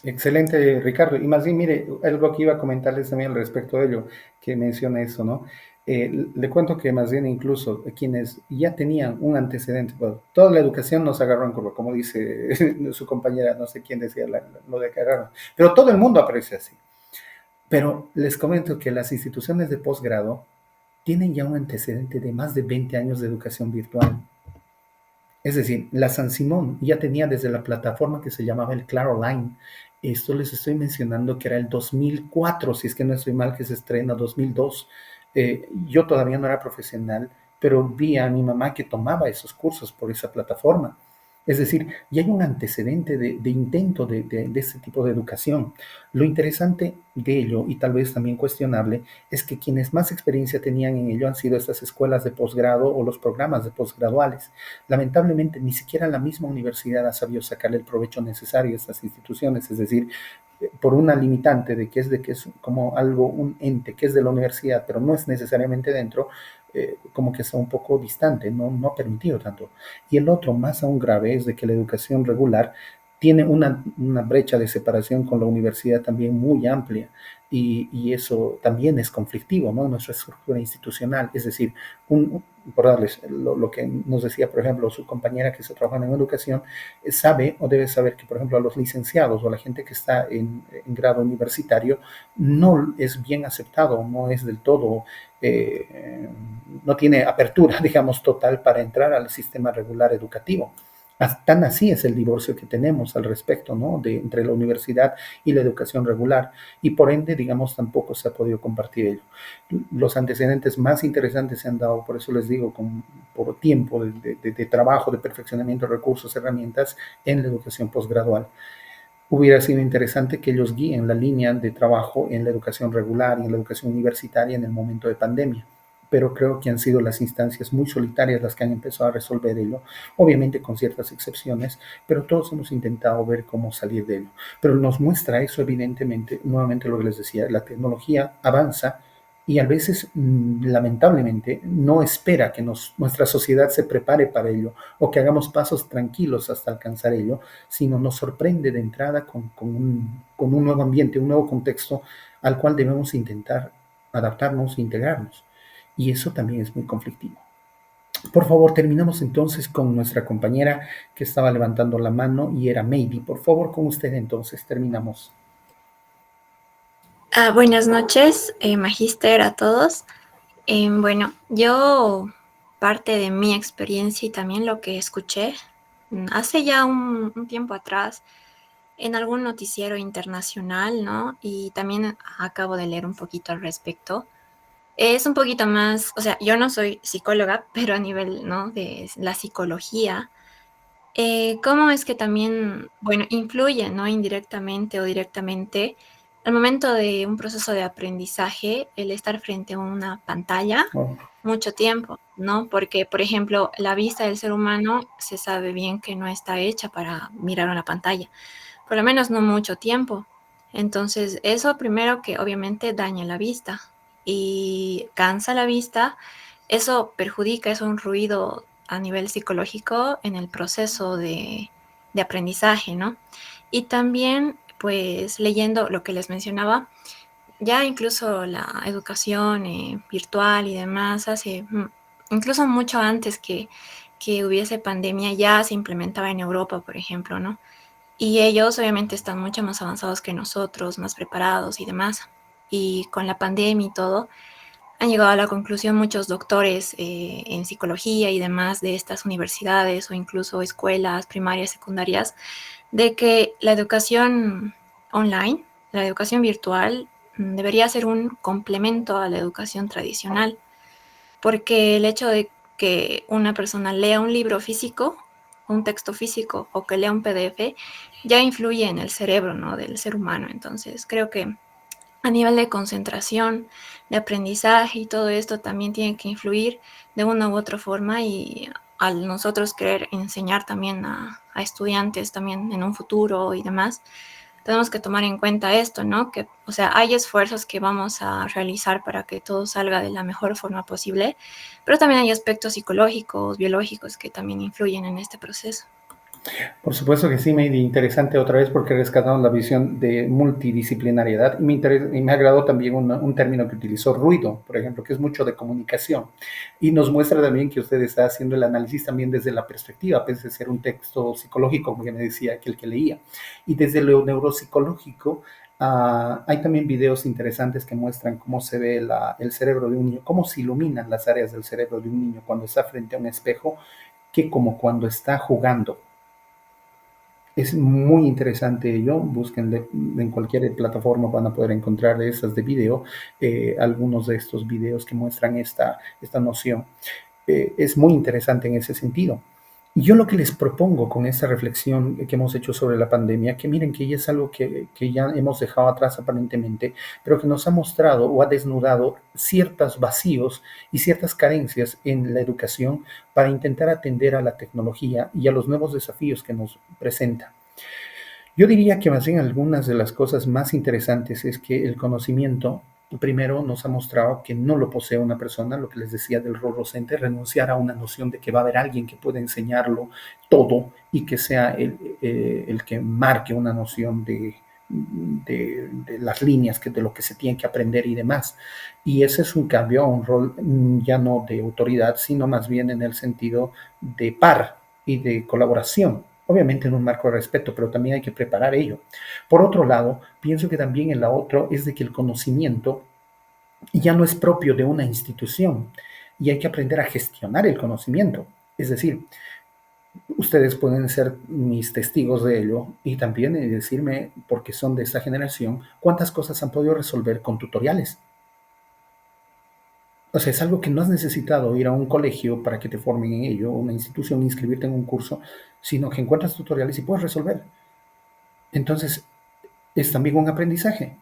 Excelente, Ricardo. Y más bien, mire, algo que iba a comentarles también al respecto de ello, que menciona eso, ¿no? Le cuento que más bien incluso quienes ya tenían un antecedente, bueno, toda la educación nos agarró en curva, como dice su compañera, no sé quién decía lo de que agarraron, pero todo el mundo aparece así. Pero les comento que las instituciones de posgrado tienen ya un antecedente de más de 20 años de educación virtual. Es decir, la San Simón ya tenía desde la plataforma que se llamaba el Claro Online. Esto les estoy mencionando que era el 2004, si es que no estoy mal, que se estrena 2002. Yo todavía no era profesional, pero vi a mi mamá que tomaba esos cursos por esa plataforma. Es decir, ya hay un antecedente de intento de este tipo de educación. Lo interesante de ello, y tal vez también cuestionable, es que quienes más experiencia tenían en ello han sido estas escuelas de posgrado o los programas de posgraduales. Lamentablemente, ni siquiera la misma universidad ha sabido sacarle el provecho necesario a estas instituciones, es decir, por una limitante de que es como algo, un ente que es de la universidad, pero no es necesariamente dentro, como que está un poco distante, no ha permitido tanto. Y el otro, más aún grave, es de que la educación regular tiene una brecha de separación con la universidad también muy amplia y eso también es conflictivo, ¿no? Nuestra estructura institucional, es decir, por darles lo que nos decía, por ejemplo, su compañera que está trabajando en educación, sabe o debe saber que, por ejemplo, a los licenciados o a la gente que está en grado universitario no es bien aceptado, no es del todo, no tiene apertura, digamos, total para entrar al sistema regular educativo. Tan así es el divorcio que tenemos al respecto, ¿no? Entre la universidad y la educación regular, y por ende, digamos, tampoco se ha podido compartir ello. Los antecedentes más interesantes se han dado, por eso les digo, por tiempo de trabajo, de perfeccionamiento de recursos, herramientas en la educación posgradual. Hubiera sido interesante que ellos guíen la línea de trabajo en la educación regular y en la educación universitaria en el momento de pandemia, pero creo que han sido las instancias muy solitarias las que han empezado a resolver ello, obviamente con ciertas excepciones, pero todos hemos intentado ver cómo salir de ello. Pero nos muestra eso evidentemente, nuevamente lo que les decía, la tecnología avanza y a veces, lamentablemente, no espera que nuestra sociedad se prepare para ello o que hagamos pasos tranquilos hasta alcanzar ello, sino nos sorprende de entrada con un nuevo ambiente, un nuevo contexto al cual debemos intentar adaptarnos e integrarnos. Y eso también es muy conflictivo. Por favor, terminamos entonces con nuestra compañera que estaba levantando la mano y era Maybe. Por favor, con usted entonces terminamos.
Buenas noches, Magíster, a todos. Bueno, yo parte de mi experiencia y también lo que escuché hace ya un tiempo atrás en algún noticiero internacional, ¿no? Y también acabo de leer un poquito al respecto. Es un poquito más, o sea, yo no soy psicóloga, pero a nivel, ¿no? De la psicología, ¿cómo es que también, bueno, influye, ¿no? Indirectamente o directamente al momento de un proceso de aprendizaje, el estar frente a una pantalla
Oh,
mucho tiempo, ¿no? Porque, por ejemplo, la vista del ser humano se sabe bien que no está hecha para mirar una pantalla, por lo menos no mucho tiempo. Entonces, eso primero que obviamente daña la vista y cansa la vista, eso perjudica, es un ruido a nivel psicológico en el proceso de aprendizaje, ¿no? Y también, pues, leyendo lo que les mencionaba, ya incluso la educación virtual y demás, hace incluso mucho antes que hubiese pandemia, ya se implementaba en Europa, por ejemplo, ¿no? Y ellos obviamente están mucho más avanzados que nosotros, más preparados y demás. Y con la pandemia y todo, han llegado a la conclusión muchos doctores en psicología y demás de estas universidades o incluso escuelas primarias, secundarias, de que la educación online, la educación virtual, debería ser un complemento a la educación tradicional, porque el hecho de que una persona lea un libro físico, un texto físico o que lea un PDF, ya influye en el cerebro, ¿no? Del ser humano. Entonces, creo que a nivel de concentración, de aprendizaje y todo esto también tiene que influir de una u otra forma y al nosotros querer enseñar también a estudiantes también en un futuro y demás, tenemos que tomar en cuenta esto, ¿no? Que, o sea, hay esfuerzos que vamos a realizar para que todo salga de la mejor forma posible, pero también hay aspectos psicológicos, biológicos que también influyen en este proceso.
Por supuesto que sí, Meidi, interesante otra vez porque rescatamos la visión de multidisciplinariedad y me agradó también un término que utilizó, ruido, por ejemplo, que es mucho de comunicación y nos muestra también que usted está haciendo el análisis también desde la perspectiva, pese a ser un texto psicológico, como me decía aquel que leía, y desde lo neuropsicológico. Hay también videos interesantes que muestran cómo se ve el cerebro de un niño, cómo se iluminan las áreas del cerebro de un niño cuando está frente a un espejo, que como cuando está jugando. Es muy interesante ello, busquen en cualquier plataforma, van a poder encontrar de esas de video, algunos de estos videos que muestran esta noción. Es muy interesante en ese sentido. Y yo lo que les propongo con esta reflexión que hemos hecho sobre la pandemia, que miren que ya es algo que ya hemos dejado atrás aparentemente, pero que nos ha mostrado o ha desnudado ciertos vacíos y ciertas carencias en la educación para intentar atender a la tecnología y a los nuevos desafíos que nos presenta. Yo diría que más bien algunas de las cosas más interesantes es que el conocimiento primero nos ha mostrado que no lo posee una persona, lo que les decía del rol docente, renunciar a una noción de que va a haber alguien que pueda enseñarlo todo y que sea el que marque una noción de las líneas de lo que se tiene que aprender y demás. Y ese es un cambio a un rol ya no de autoridad, sino más bien en el sentido de par y de colaboración. Obviamente en un marco de respeto, pero también hay que preparar ello. Por otro lado, pienso que también en la otra es de que el conocimiento ya no es propio de una institución y hay que aprender a gestionar el conocimiento. Es decir, ustedes pueden ser mis testigos de ello y también decirme, porque son de esta generación, cuántas cosas han podido resolver con tutoriales. O sea, es algo que no has necesitado ir a un colegio para que te formen en ello, una institución, inscribirte en un curso, sino que encuentras tutoriales y puedes resolver. Entonces, es también un aprendizaje.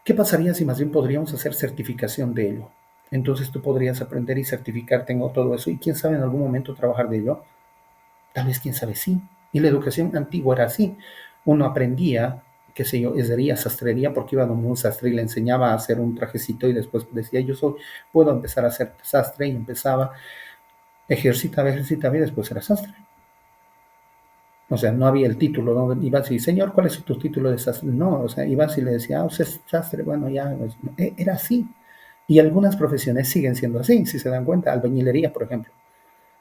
¿Qué pasaría si más bien podríamos hacer certificación de ello? Entonces tú podrías aprender y certificarte en todo eso y quién sabe en algún momento trabajar de ello. Tal vez, quién sabe, sí. Y la educación antigua era así. Uno aprendía, qué sé yo, herrería, sastrería, porque iba a un sastre y le enseñaba a hacer un trajecito y después decía, puedo empezar a hacer sastre y empezaba, ejercitaba y después era sastre. O sea, no había el título, ¿no? Ibas y, señor, ¿cuál es tu título de sastre? No, o sea, ibas y le decía, usted es sastre, bueno, ya, era así. Y algunas profesiones siguen siendo así, si se dan cuenta, albañilería, por ejemplo.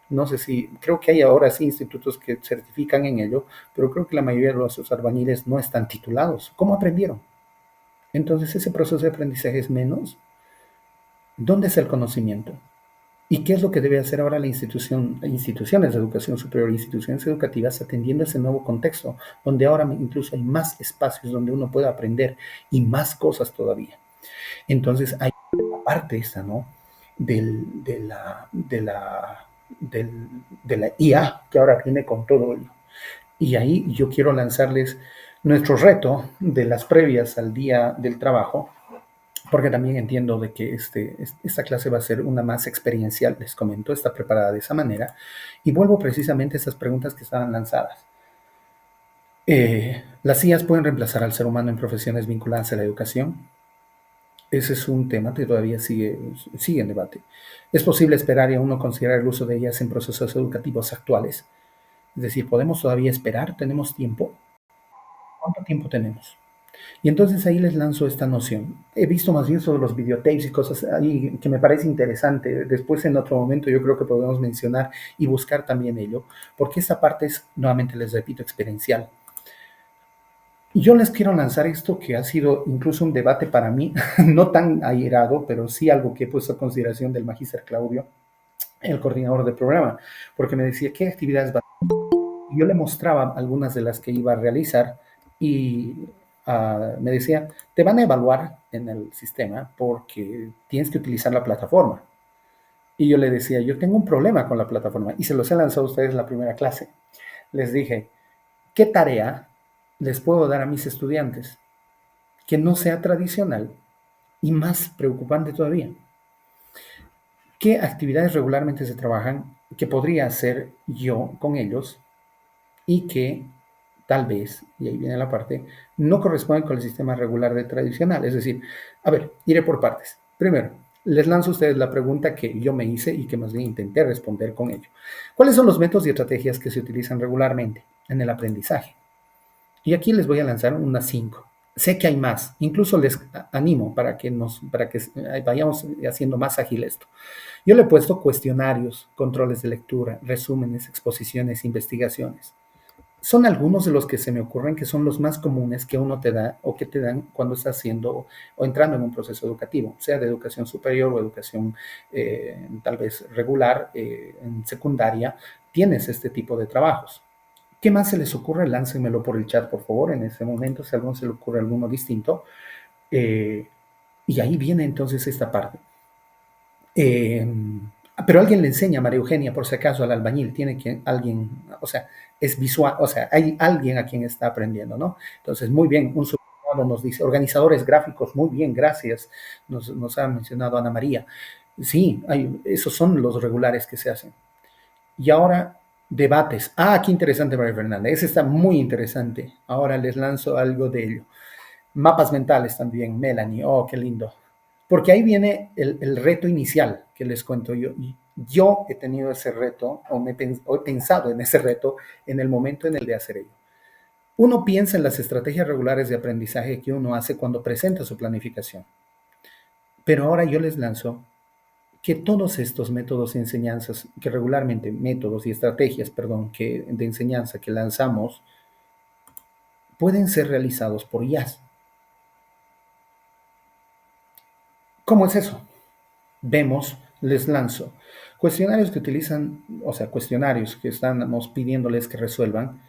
No sé si, creo que hay ahora sí institutos que certifican en ello, pero creo que la mayoría de los albañiles no están titulados. ¿Cómo aprendieron? Entonces, ese proceso de aprendizaje es menos. ¿Dónde está el conocimiento? ¿Y qué es lo que debe hacer ahora instituciones de educación superior, instituciones educativas, atendiendo ese nuevo contexto, donde ahora incluso hay más espacios donde uno puede aprender y más cosas todavía? Entonces, hay una parte esta, ¿no? De la IA, que ahora viene con todo. Y ahí yo quiero lanzarles nuestro reto de las previas al día del trabajo, porque también entiendo de que esta clase va a ser una más experiencial, les comento, está preparada de esa manera, y vuelvo precisamente a esas preguntas que estaban lanzadas. ¿Las IAs pueden reemplazar al ser humano en profesiones vinculadas a la educación? Ese es un tema que todavía sigue en debate. ¿Es posible esperar y aún no considerar el uso de ellas en procesos educativos actuales? Es decir, ¿podemos todavía esperar? ¿Tenemos tiempo? ¿Cuánto tiempo tenemos? Y entonces ahí les lanzo esta noción. He visto más bien sobre los videotapes y cosas ahí que me parece interesante. Después, en otro momento, yo creo que podemos mencionar y buscar también ello, porque esta parte es, nuevamente les repito, experiencial. Y yo les quiero lanzar esto que ha sido incluso un debate para mí, no tan airado, pero sí algo que he puesto a consideración del magíster Claudio, el coordinador del programa, porque me decía, ¿qué actividades va a hacer? Yo le mostraba algunas de las que iba a realizar y me decía, te van a evaluar en el sistema porque tienes que utilizar la plataforma. Y yo le decía, yo tengo un problema con la plataforma y se los he lanzado a ustedes en la primera clase. Les dije, ¿qué tarea les puedo dar a mis estudiantes que no sea tradicional y más preocupante todavía? ¿Qué actividades regularmente se trabajan que podría hacer yo con ellos y que tal vez, y ahí viene la parte, no corresponden con el sistema regular de tradicional? Es decir, a ver, iré por partes. Primero, les lanzo a ustedes la pregunta que yo me hice y que más bien intenté responder con ello. ¿Cuáles son los métodos y estrategias que se utilizan regularmente? en el aprendizaje. Y aquí les voy a lanzar unas 5. Sé que hay más, incluso les animo para que vayamos haciendo más ágil esto. Yo le he puesto cuestionarios, controles de lectura, resúmenes, exposiciones, investigaciones. Son algunos de los que se me ocurren que son los más comunes que uno te da o que te dan cuando estás haciendo o entrando en un proceso educativo, sea de educación superior o educación tal vez regular, en secundaria, tienes este tipo de trabajos. ¿Qué más se les ocurre? Láncenmelo por el chat, por favor, en ese momento, si a alguno se le ocurre alguno distinto. Y ahí viene entonces esta parte. Pero alguien le enseña a María Eugenia, por si acaso, al albañil, tiene que alguien, o sea, es visual, o sea, hay alguien a quien está aprendiendo, ¿no? Entonces, muy bien, un subordinado nos dice, organizadores gráficos, muy bien, gracias, nos ha mencionado Ana María. Sí, esos son los regulares que se hacen. Y ahora, debates. Ah, qué interesante, María Fernanda. Ese está muy interesante. Ahora les lanzo algo de ello. Mapas mentales también, Melanie. Oh, qué lindo. Porque ahí viene el reto inicial que les cuento yo. Yo he tenido ese reto, o he pensado en ese reto en el momento en el de hacer ello. Uno piensa en las estrategias regulares de aprendizaje que uno hace cuando presenta su planificación. Pero ahora yo les lanzo que todos estos métodos de enseñanzas, que regularmente métodos y estrategias, perdón, de enseñanza que lanzamos, pueden ser realizados por IAs. ¿Cómo es eso? Vemos, les lanzo cuestionarios que utilizan, o sea, cuestionarios que estamos pidiéndoles que resuelvan.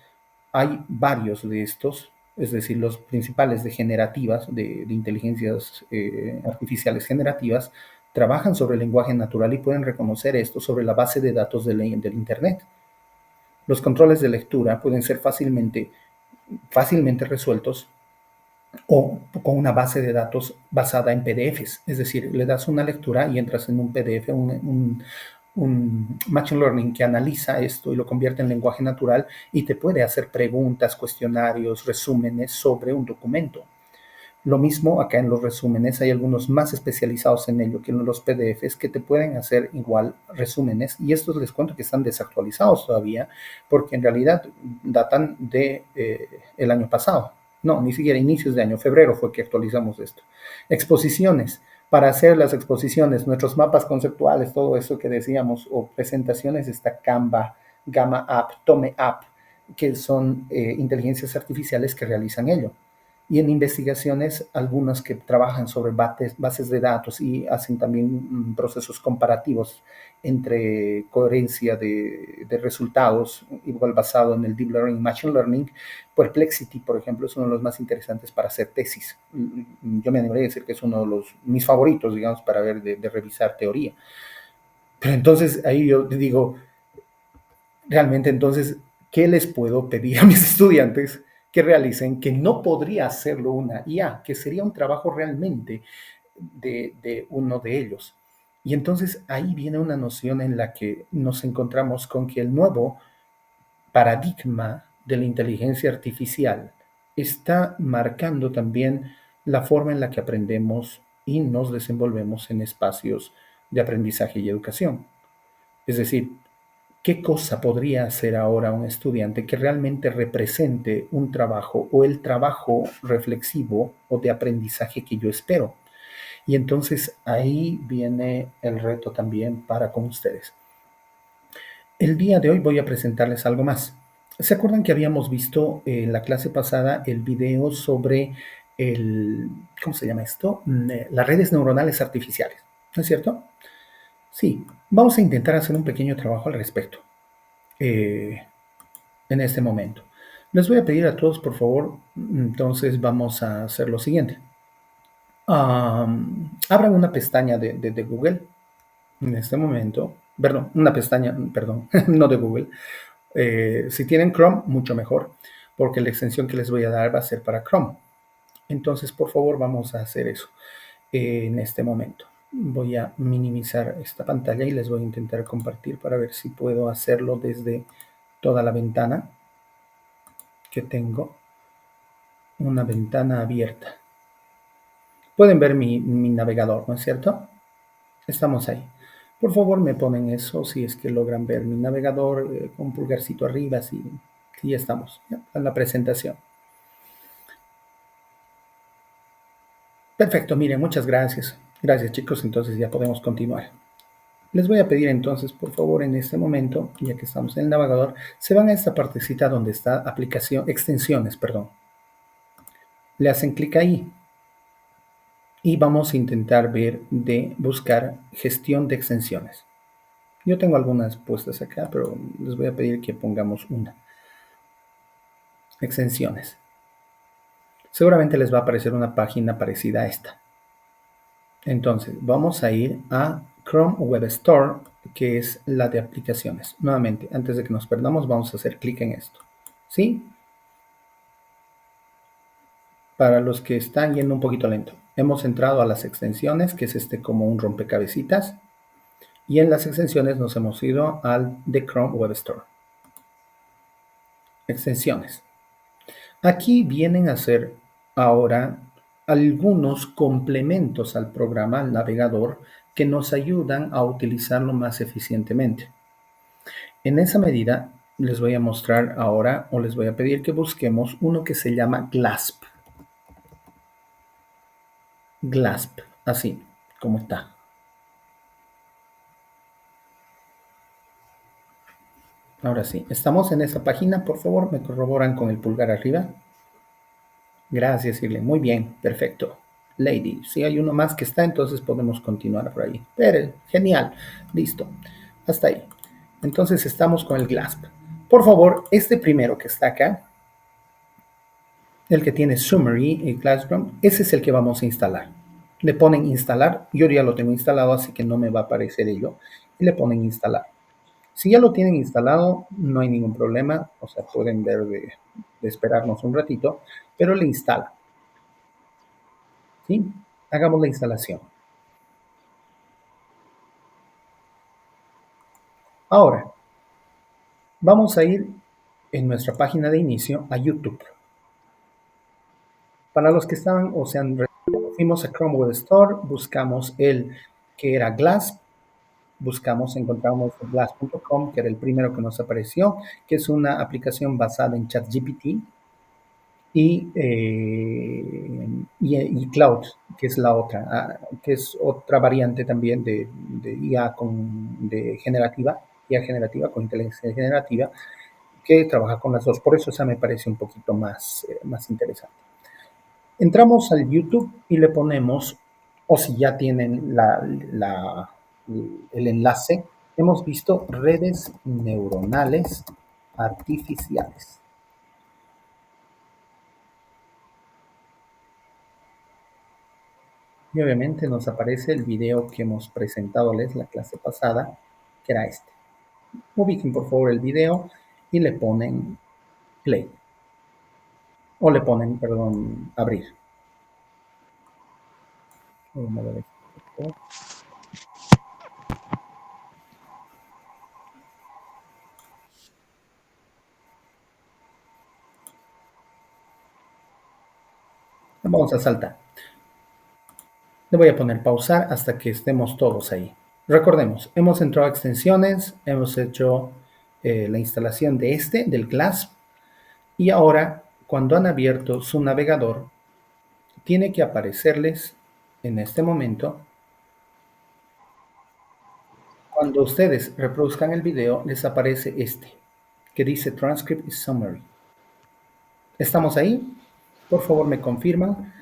Hay varios de estos, es decir, los principales de generativas, de inteligencias artificiales generativas, trabajan sobre el lenguaje natural y pueden reconocer esto sobre la base de datos del Internet. Los controles de lectura pueden ser fácilmente resueltos o con una base de datos basada en PDFs. Es decir, le das una lectura y entras en un PDF, un Machine Learning que analiza esto y lo convierte en lenguaje natural y te puede hacer preguntas, cuestionarios, resúmenes sobre un documento. Lo mismo acá en los resúmenes, hay algunos más especializados en ello que en los PDFs que te pueden hacer igual resúmenes, y estos les cuento que están desactualizados todavía porque en realidad datan de el año pasado. No, ni siquiera inicios de año, febrero fue que actualizamos esto. Exposiciones. Para hacer las exposiciones, nuestros mapas conceptuales, todo eso que decíamos, o presentaciones, está Canva, Gamma App, Tome App, que son inteligencias artificiales que realizan ello. Y en investigaciones, algunas que trabajan sobre bases de datos y hacen también procesos comparativos entre coherencia de resultados, igual basado en el Deep Learning, Machine Learning. Perplexity, por ejemplo, es uno de los más interesantes para hacer tesis. Yo me animaría a decir que es uno de mis favoritos, digamos, para ver de revisar teoría. Pero entonces ahí yo digo, realmente entonces, ¿qué les puedo pedir a mis estudiantes que realicen que no podría hacerlo una IA, que sería un trabajo realmente de uno de ellos? Y entonces ahí viene una noción en la que nos encontramos con que el nuevo paradigma de la inteligencia artificial está marcando también la forma en la que aprendemos y nos desenvolvemos en espacios de aprendizaje y educación. Es decir, ¿qué cosa podría hacer ahora un estudiante que realmente represente un trabajo o el trabajo reflexivo o de aprendizaje que yo espero? Y entonces ahí viene el reto también para con ustedes. El día de hoy voy a presentarles algo más. ¿Se acuerdan que habíamos visto en la clase pasada el video sobre ¿cómo se llama esto? Las redes neuronales artificiales, ¿no es cierto? Sí, vamos a intentar hacer un pequeño trabajo al respecto en este momento. Les voy a pedir a todos, por favor, entonces vamos a hacer lo siguiente. Abran una pestaña de Google en este momento. Perdón, una pestaña, perdón, no de Google. Si tienen Chrome, mucho mejor, porque la extensión que les voy a dar va a ser para Chrome. Entonces, por favor, vamos a hacer eso en este momento. Voy a minimizar esta pantalla y les voy a intentar compartir para ver si puedo hacerlo desde toda la ventana que tengo. Una ventana abierta. Pueden ver mi navegador, ¿no es cierto? Estamos ahí. Por favor, me ponen eso si es que logran ver mi navegador con pulgarcito arriba, si Sí, ya estamos en la presentación. Perfecto, miren, muchas gracias. Gracias, chicos. Entonces ya podemos continuar. Les voy a pedir entonces, por favor, en este momento, ya que estamos en el navegador, se van a esta partecita donde está aplicación, extensiones, perdón. Le hacen clic ahí y vamos a intentar ver de buscar gestión de extensiones. Yo tengo algunas puestas acá, pero les voy a pedir que pongamos una. Extensiones. Seguramente les va a aparecer una página parecida a esta. Entonces, vamos a ir a Chrome Web Store, que es la de aplicaciones. Nuevamente, antes de que nos perdamos, vamos a hacer clic en esto. ¿Sí? Para los que están yendo un poquito lento, hemos entrado a las extensiones, que es como un rompecabecitas. Y en las extensiones nos hemos ido al de Chrome Web Store. Extensiones. Aquí vienen a ser ahora algunos complementos al programa, al navegador, que nos ayudan a utilizarlo más eficientemente. En esa medida, les voy a mostrar ahora, o les voy a pedir que busquemos uno que se llama GLASP. GLASP, así como está. Ahora sí, estamos en esa página. Por favor, me corroboran con el pulgar arriba. Gracias, Irle. Muy bien, perfecto. Lady, si hay uno más que está, entonces podemos continuar por ahí. Pero, genial, listo. Hasta ahí. Entonces estamos con el GLASP. Por favor, este primero que está acá, el que tiene Summary y Classroom, ese es el que vamos a instalar. Le ponen instalar. Yo ya lo tengo instalado, así que no me va a aparecer ello. Y le ponen instalar. Si ya lo tienen instalado, no hay ningún problema. O sea, pueden ver de esperarnos un ratito, pero le instala. ¿Sí? Hagamos la instalación. Ahora, vamos a ir en nuestra página de inicio a YouTube. Para los que estaban, o sea, fuimos a Chrome Web Store, buscamos el que era GLASP, encontramos glass.com, que era el primero que nos apareció, que es una aplicación basada en ChatGPT, y Cloud, que es la otra, que es otra variante también de IA generativa con inteligencia generativa, que trabaja con las dos. Por eso esa me parece un poquito más interesante. Entramos al YouTube y le ponemos, o si ya tienen el enlace, hemos visto redes neuronales artificiales. Y obviamente nos aparece el video que hemos presentado la clase pasada, que era este. Ubiquen por favor el video y le ponen play. O le ponen, perdón, abrir. Vamos a saltar. Le voy a poner pausar hasta que estemos todos ahí. Recordemos, hemos entrado a extensiones, hemos hecho la instalación del GLASP, y ahora, cuando han abierto su navegador, tiene que aparecerles en este momento, cuando ustedes reproduzcan el video, les aparece que dice Transcript y Summary. ¿Estamos ahí? Por favor, me confirman.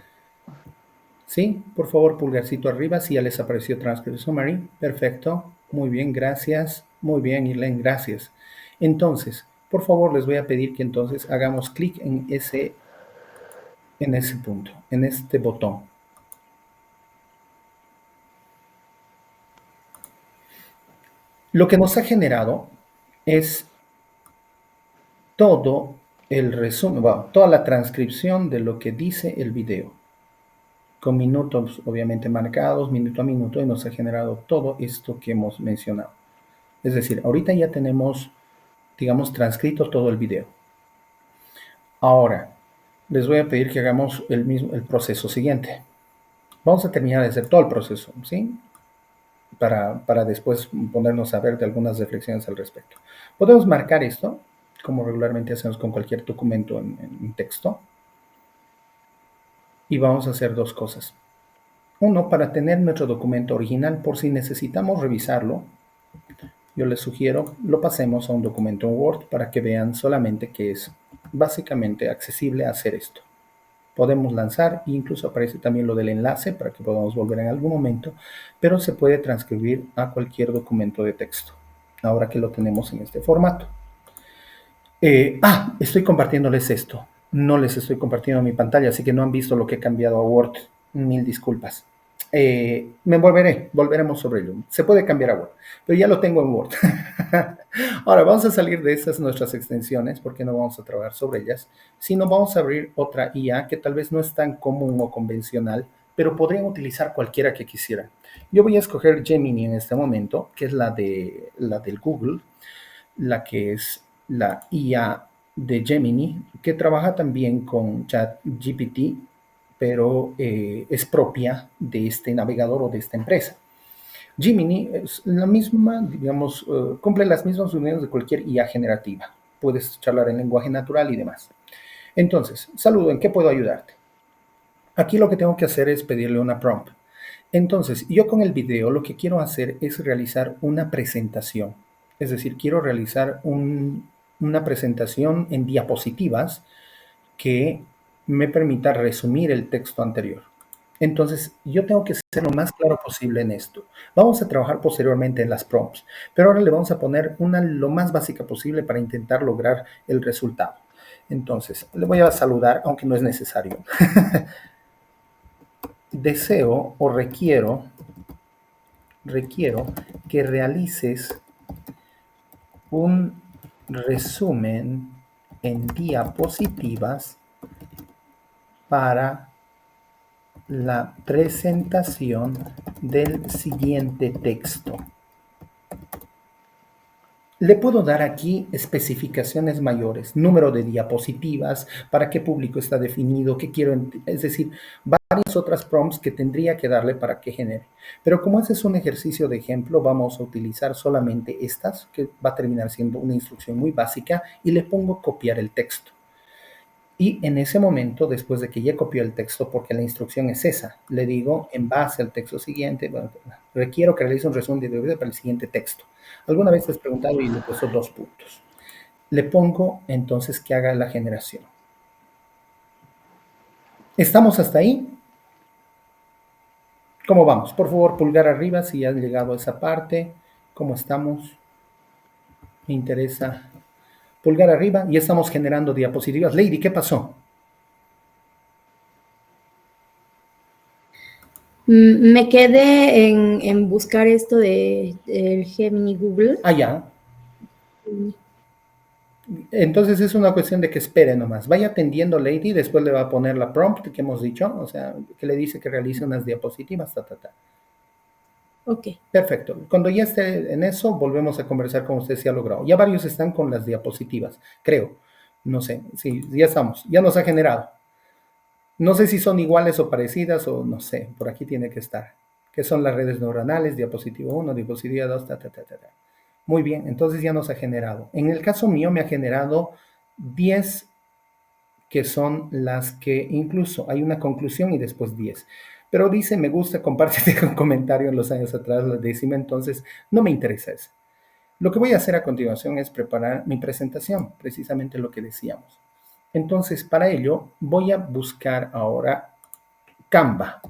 ¿Sí? Por favor, pulgarcito arriba si ya les apareció Transcript Summary. Perfecto. Muy bien, gracias. Muy bien, Irlene, gracias. Entonces, por favor, les voy a pedir que entonces hagamos clic en ese punto, en este botón. Lo que nos ha generado es todo el resumen, toda la transcripción de lo que dice el video, con minutos obviamente marcados, minuto a minuto, y nos ha generado todo esto que hemos mencionado. Es decir, ahorita ya tenemos, digamos, transcrito todo el video. Ahora, les voy a pedir que hagamos el proceso siguiente. Vamos a terminar de hacer todo el proceso, ¿sí? Para después ponernos a ver de algunas reflexiones al respecto. Podemos marcar esto como regularmente hacemos con cualquier documento en texto. Y vamos a hacer dos cosas. Uno, para tener nuestro documento original, por si necesitamos revisarlo, yo les sugiero lo pasemos a un documento en Word para que vean solamente que es básicamente accesible a hacer esto. Podemos lanzar, incluso aparece también lo del enlace para que podamos volver en algún momento, pero se puede transcribir a cualquier documento de texto, ahora que lo tenemos en este formato. Estoy compartiéndoles esto. No les estoy compartiendo mi pantalla, así que no han visto lo que he cambiado a Word. Mil disculpas. Volveremos sobre ello. Se puede cambiar a Word, pero ya lo tengo en Word. Ahora vamos a salir de esas nuestras extensiones porque no vamos a trabajar sobre ellas, sino vamos a abrir otra IA que tal vez no es tan común o convencional, pero podrían utilizar cualquiera que quisieran. Yo voy a escoger Gemini en este momento, que es la del Google, la que es la IA de Gemini, que trabaja también con ChatGPT, pero es propia de este navegador o de esta empresa. Gemini es la misma, digamos, cumple las mismas funciones de cualquier IA generativa. Puedes charlar en lenguaje natural y demás. Entonces, saludo, ¿en qué puedo ayudarte? Aquí lo que tengo que hacer es pedirle una prompt. Entonces, yo con el video lo que quiero hacer es realizar una presentación. Es decir, quiero realizar una presentación en diapositivas que me permita resumir el texto anterior. Entonces, yo tengo que ser lo más claro posible en esto. Vamos a trabajar posteriormente en las prompts, pero ahora le vamos a poner una lo más básica posible para intentar lograr el resultado. Entonces, le voy a saludar, aunque no es necesario. Deseo o requiero que realices un resumen en diapositivas para la presentación del siguiente texto. Le puedo dar aquí especificaciones mayores, número de diapositivas, para qué público está definido, qué quiero, es decir, varias otras prompts que tendría que darle para que genere. Pero como ese es un ejercicio de ejemplo, vamos a utilizar solamente estas, que va a terminar siendo una instrucción muy básica, y le pongo copiar el texto. Y en ese momento, después de que ya copió el texto, porque la instrucción es esa, le digo, en base al texto siguiente, bueno, requiero que realice un resumen de video para el siguiente texto. Alguna vez te has preguntado y le he puesto 2 puntos. Le pongo entonces que haga la generación. ¿Estamos hasta ahí? ¿Cómo vamos? Por favor, pulgar arriba si has llegado a esa parte. ¿Cómo estamos? Me interesa. Pulgar arriba, ya estamos generando diapositivas. Lady, ¿qué pasó?
Me quedé en buscar esto de el Gemini Google.
Ya. Entonces es una cuestión de que espere nomás. Vaya atendiendo, Lady, después le va a poner la prompt que hemos dicho, o sea, que le dice que realice unas diapositivas,
Ok.
Perfecto. Cuando ya esté en eso, volvemos a conversar con usted si ha logrado. Ya varios están con las diapositivas, creo. No sé, sí, ya estamos. Ya nos ha generado. No sé si son iguales o parecidas o no sé, por aquí tiene que estar. ¿Qué son las redes neuronales? Diapositiva 1, diapositiva 2, Muy bien, entonces ya nos ha generado. En el caso mío me ha generado 10 que son las que incluso hay una conclusión y después 10. Pero dice, me gusta, compártete con comentario en los años atrás, la décima, entonces no me interesa eso. Lo que voy a hacer a continuación es preparar mi presentación, precisamente lo que decíamos. Entonces, para ello, voy a buscar ahora Canva,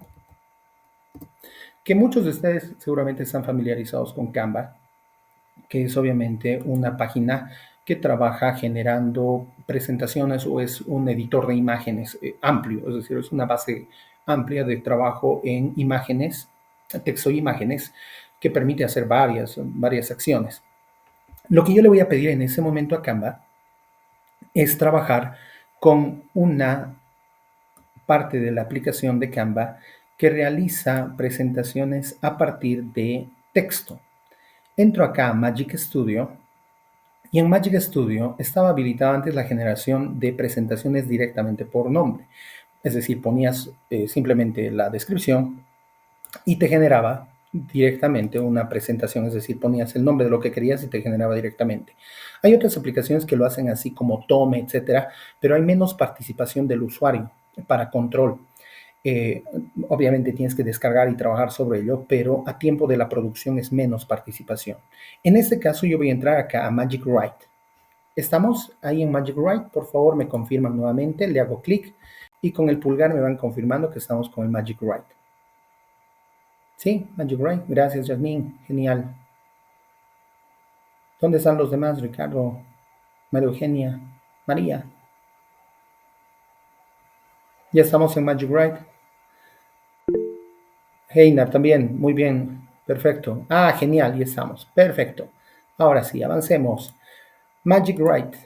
que muchos de ustedes seguramente están familiarizados con Canva, que es obviamente una página que trabaja generando presentaciones o es un editor de imágenes amplio, es decir, es una base amplia de trabajo en imágenes, texto y imágenes, que permite hacer varias acciones. Lo que yo le voy a pedir en ese momento a Canva es trabajar con una parte de la aplicación de Canva que realiza presentaciones a partir de texto. Entro acá a Magic Studio y en Magic Studio estaba habilitada antes la generación de presentaciones directamente por nombre. Es decir, ponías simplemente la descripción y te generaba directamente una presentación, es decir, ponías el nombre de lo que querías y te generaba directamente. Hay otras aplicaciones que lo hacen así como Tome, etcétera, pero hay menos participación del usuario para control. Eh, Obviamente tienes que descargar y trabajar sobre ello, pero a tiempo de la producción es menos participación. En este caso yo voy a entrar acá a Magic Write. ¿Estamos ahí en Magic Write? Por favor me confirman nuevamente, le hago clic y con el pulgar me van confirmando que estamos con el Magic Write. Sí, Magic Write, gracias Jasmine, genial. ¿Dónde están los demás, Ricardo, María Eugenia, María? Ya estamos en Magic Write. Heinar también, muy bien, perfecto. Ah, genial, ya estamos, perfecto. Ahora sí, avancemos. Magic Write.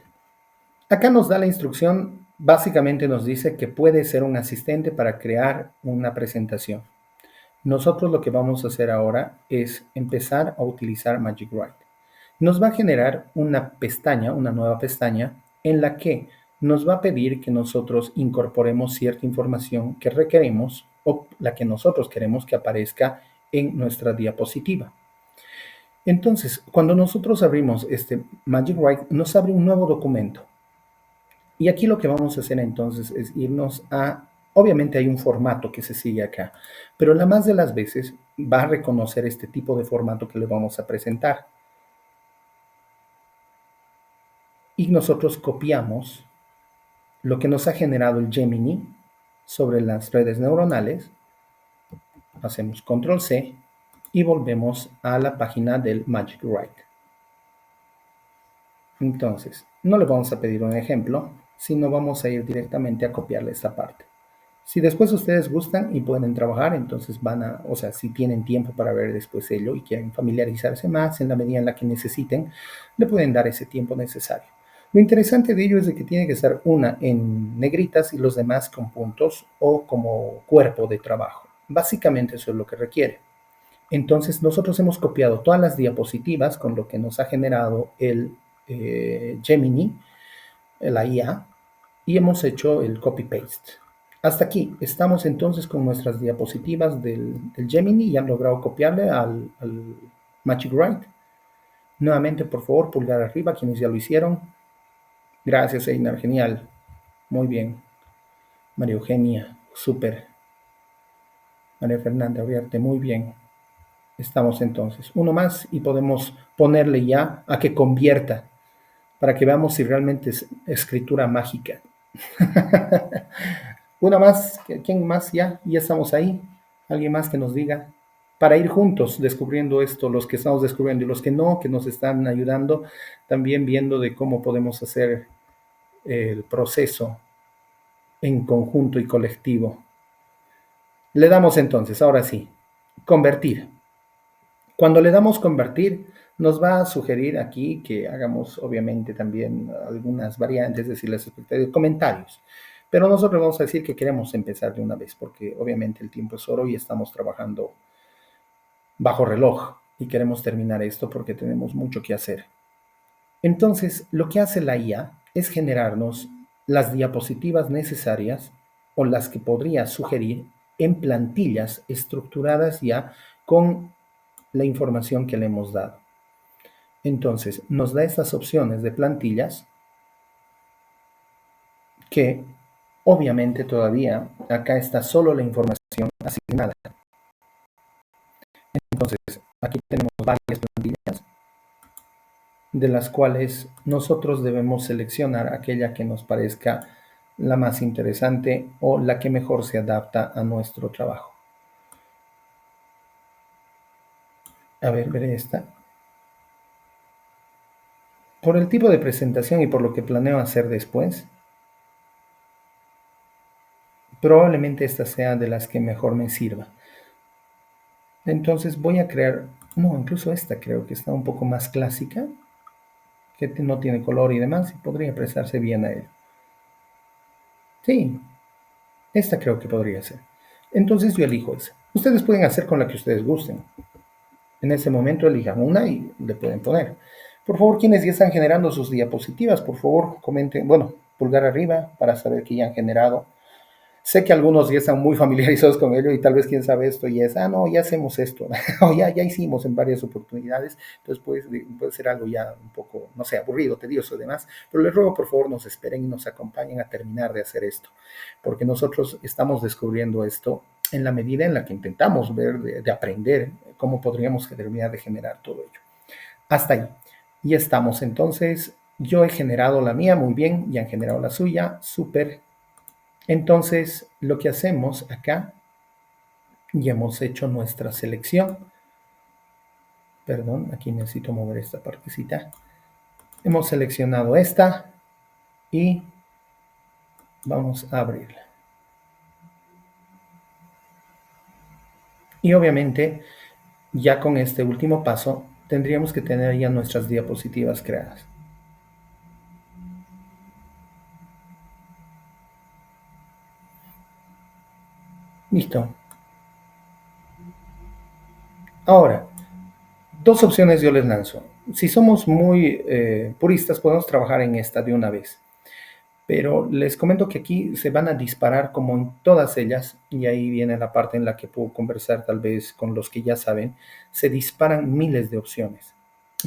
Acá nos da la instrucción, básicamente nos dice que puede ser un asistente para crear una presentación. Nosotros lo que vamos a hacer ahora es empezar a utilizar Magic Write. Nos va a generar una pestaña, una nueva pestaña, en la que nos va a pedir que nosotros incorporemos cierta información que requerimos o la que nosotros queremos que aparezca en nuestra diapositiva. Entonces, cuando nosotros abrimos este Magic Write, nos abre un nuevo documento. Y aquí lo que vamos a hacer entonces es irnos a, obviamente hay un formato que se sigue acá, pero la más de las veces va a reconocer este tipo de formato que le vamos a presentar. Y nosotros copiamos lo que nos ha generado el Gemini sobre las redes neuronales, hacemos control C y volvemos a la página del Magic Write. Entonces, no le vamos a pedir un ejemplo, sino vamos a ir directamente a copiarle esta parte. Si después ustedes gustan y pueden trabajar, entonces van a, o sea, si tienen tiempo para ver después ello y quieren familiarizarse más en la medida en la que necesiten, le pueden dar ese tiempo necesario. Lo interesante de ello es de que tiene que estar una en negritas y los demás con puntos o como cuerpo de trabajo. Básicamente eso es lo que requiere. Entonces nosotros hemos copiado todas las diapositivas con lo que nos ha generado el Gemini, la IA, y hemos hecho el copy-paste. Hasta aquí, estamos entonces con nuestras diapositivas del Gemini y han logrado copiarle al Magic Write. Nuevamente, por favor, pulgar arriba, quienes ya lo hicieron. Gracias, Einar, genial. Muy bien. María Eugenia, súper. María Fernanda Uriarte, muy bien. Estamos entonces. Uno más y podemos ponerle ya a que convierta para que veamos si realmente es escritura mágica. Una más, ¿quién más? Ya estamos ahí. ¿Alguien más que nos diga? Para ir juntos descubriendo esto, los que estamos descubriendo y los que no, que nos están ayudando, también viendo de cómo podemos hacer el proceso en conjunto y colectivo. Le damos entonces, ahora sí, convertir. Cuando le damos convertir, nos va a sugerir aquí que hagamos obviamente también algunas variantes, es decir, las expectativas, comentarios. Pero nosotros vamos a decir que queremos empezar de una vez, porque obviamente el tiempo es oro y estamos trabajando bajo reloj y queremos terminar esto porque tenemos mucho que hacer. Entonces, lo que hace la IA es generarnos las diapositivas necesarias o las que podría sugerir en plantillas estructuradas ya con la información que le hemos dado. Entonces, nos da estas opciones de plantillas que obviamente todavía acá está solo la información asignada. Entonces, aquí tenemos varias plantillas de las cuales nosotros debemos seleccionar aquella que nos parezca la más interesante o la que mejor se adapta a nuestro trabajo. A ver, veré esta. Por el tipo de presentación y por lo que planeo hacer después, probablemente esta sea de las que mejor me sirva. Entonces voy a crear, no, incluso esta creo que está un poco más clásica, que no tiene color y demás, y podría prestarse bien a ello. Sí, esta creo que podría ser. Entonces yo elijo esa. Ustedes pueden hacer con la que ustedes gusten. En ese momento elijan una y le pueden poner. Por favor, quienes ya están generando sus diapositivas, por favor, comenten, bueno, pulgar arriba para saber que ya han generado. Sé que algunos ya están muy familiarizados con ello y tal vez quien sabe esto y es, no, ya hacemos esto, o ya hicimos en varias oportunidades, entonces puede ser algo ya un poco, no sé, aburrido, tedioso y demás, pero les ruego por favor nos esperen y nos acompañen a terminar de hacer esto, porque nosotros estamos descubriendo esto en la medida en la que intentamos ver, de aprender cómo podríamos terminar de generar todo ello. Hasta ahí. Y estamos. Entonces, yo he generado la mía muy bien, ya han generado la suya, súper. Entonces, lo que hacemos acá, ya hemos hecho nuestra selección. Perdón, aquí necesito mover esta partecita. Hemos seleccionado esta y vamos a abrirla. Y obviamente, ya con este último paso, tendríamos que tener ya nuestras diapositivas creadas. Listo. Ahora, dos opciones yo les lanzo. Si somos muy puristas, podemos trabajar en esta de una vez. Pero les comento que aquí se van a disparar como en todas ellas, y ahí viene la parte en la que puedo conversar tal vez con los que ya saben, se disparan miles de opciones.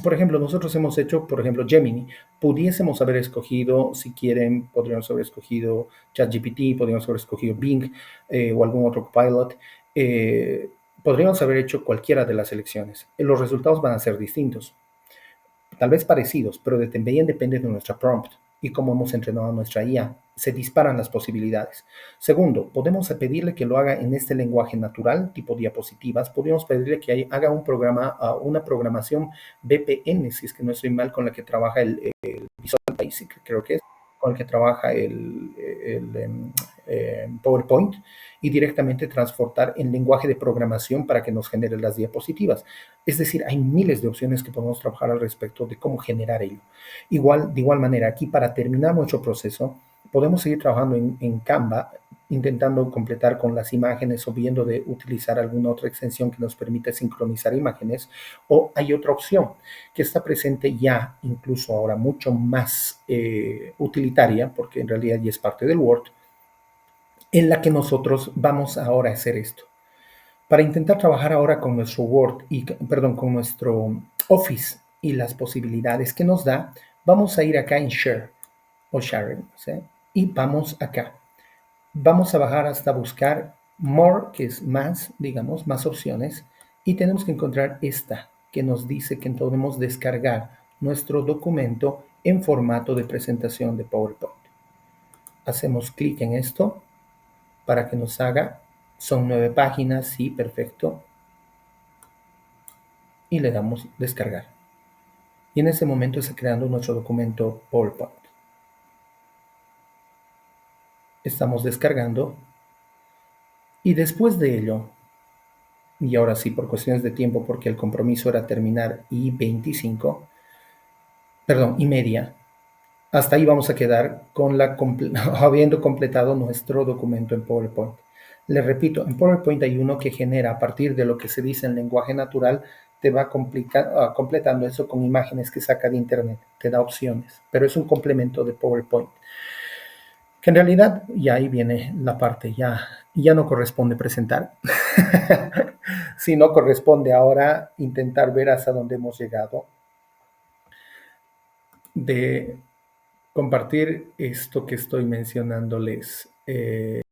Por ejemplo, nosotros hemos hecho, por ejemplo, Gemini. Pudiésemos haber escogido, si quieren, podríamos haber escogido ChatGPT, podríamos haber escogido Bing o algún otro Copilot. Podríamos haber hecho cualquiera de las elecciones. Los resultados van a ser distintos, tal vez parecidos, pero también depende de nuestra prompt y cómo hemos entrenado a nuestra IA. Se disparan las posibilidades. Segundo, podemos pedirle que lo haga en este lenguaje natural, tipo diapositivas. Podríamos pedirle que haga un programa, una programación VPN, si es que no estoy mal, con la que trabaja el Visual Basic, creo que es, con el que trabaja el PowerPoint, y directamente transportar en lenguaje de programación para que nos genere las diapositivas. Es decir, hay miles de opciones que podemos trabajar al respecto de cómo generar ello. De igual manera, aquí para terminar nuestro proceso, podemos seguir trabajando en Canva, intentando completar con las imágenes o viendo de utilizar alguna otra extensión que nos permita sincronizar imágenes, o hay otra opción que está presente ya, incluso ahora mucho más utilitaria, porque en realidad ya es parte del Word, en la que nosotros vamos ahora a hacer esto. Para intentar trabajar ahora con nuestro Word con nuestro Office y las posibilidades que nos da, vamos a ir acá en Share o Sharing, ¿sí? Y vamos acá. Vamos a bajar hasta buscar More, que es más, digamos, más opciones, y tenemos que encontrar esta que nos dice que podemos descargar nuestro documento en formato de presentación de PowerPoint. Hacemos clic en esto para que nos haga, son 9 páginas, sí, perfecto, y le damos descargar. Y en ese momento está creando nuestro documento PowerPoint. Estamos descargando y después de ello, y ahora sí por cuestiones de tiempo porque el compromiso era terminar y media, hasta ahí vamos a quedar con habiendo completado nuestro documento en PowerPoint. Les repito, en PowerPoint hay uno que genera a partir de lo que se dice en lenguaje natural, te va completando eso con imágenes que saca de internet, te da opciones, pero es un complemento de PowerPoint. Que en realidad, y ahí viene la parte, ya no corresponde presentar, sino corresponde ahora intentar ver hasta dónde hemos llegado, de compartir esto que estoy mencionándoles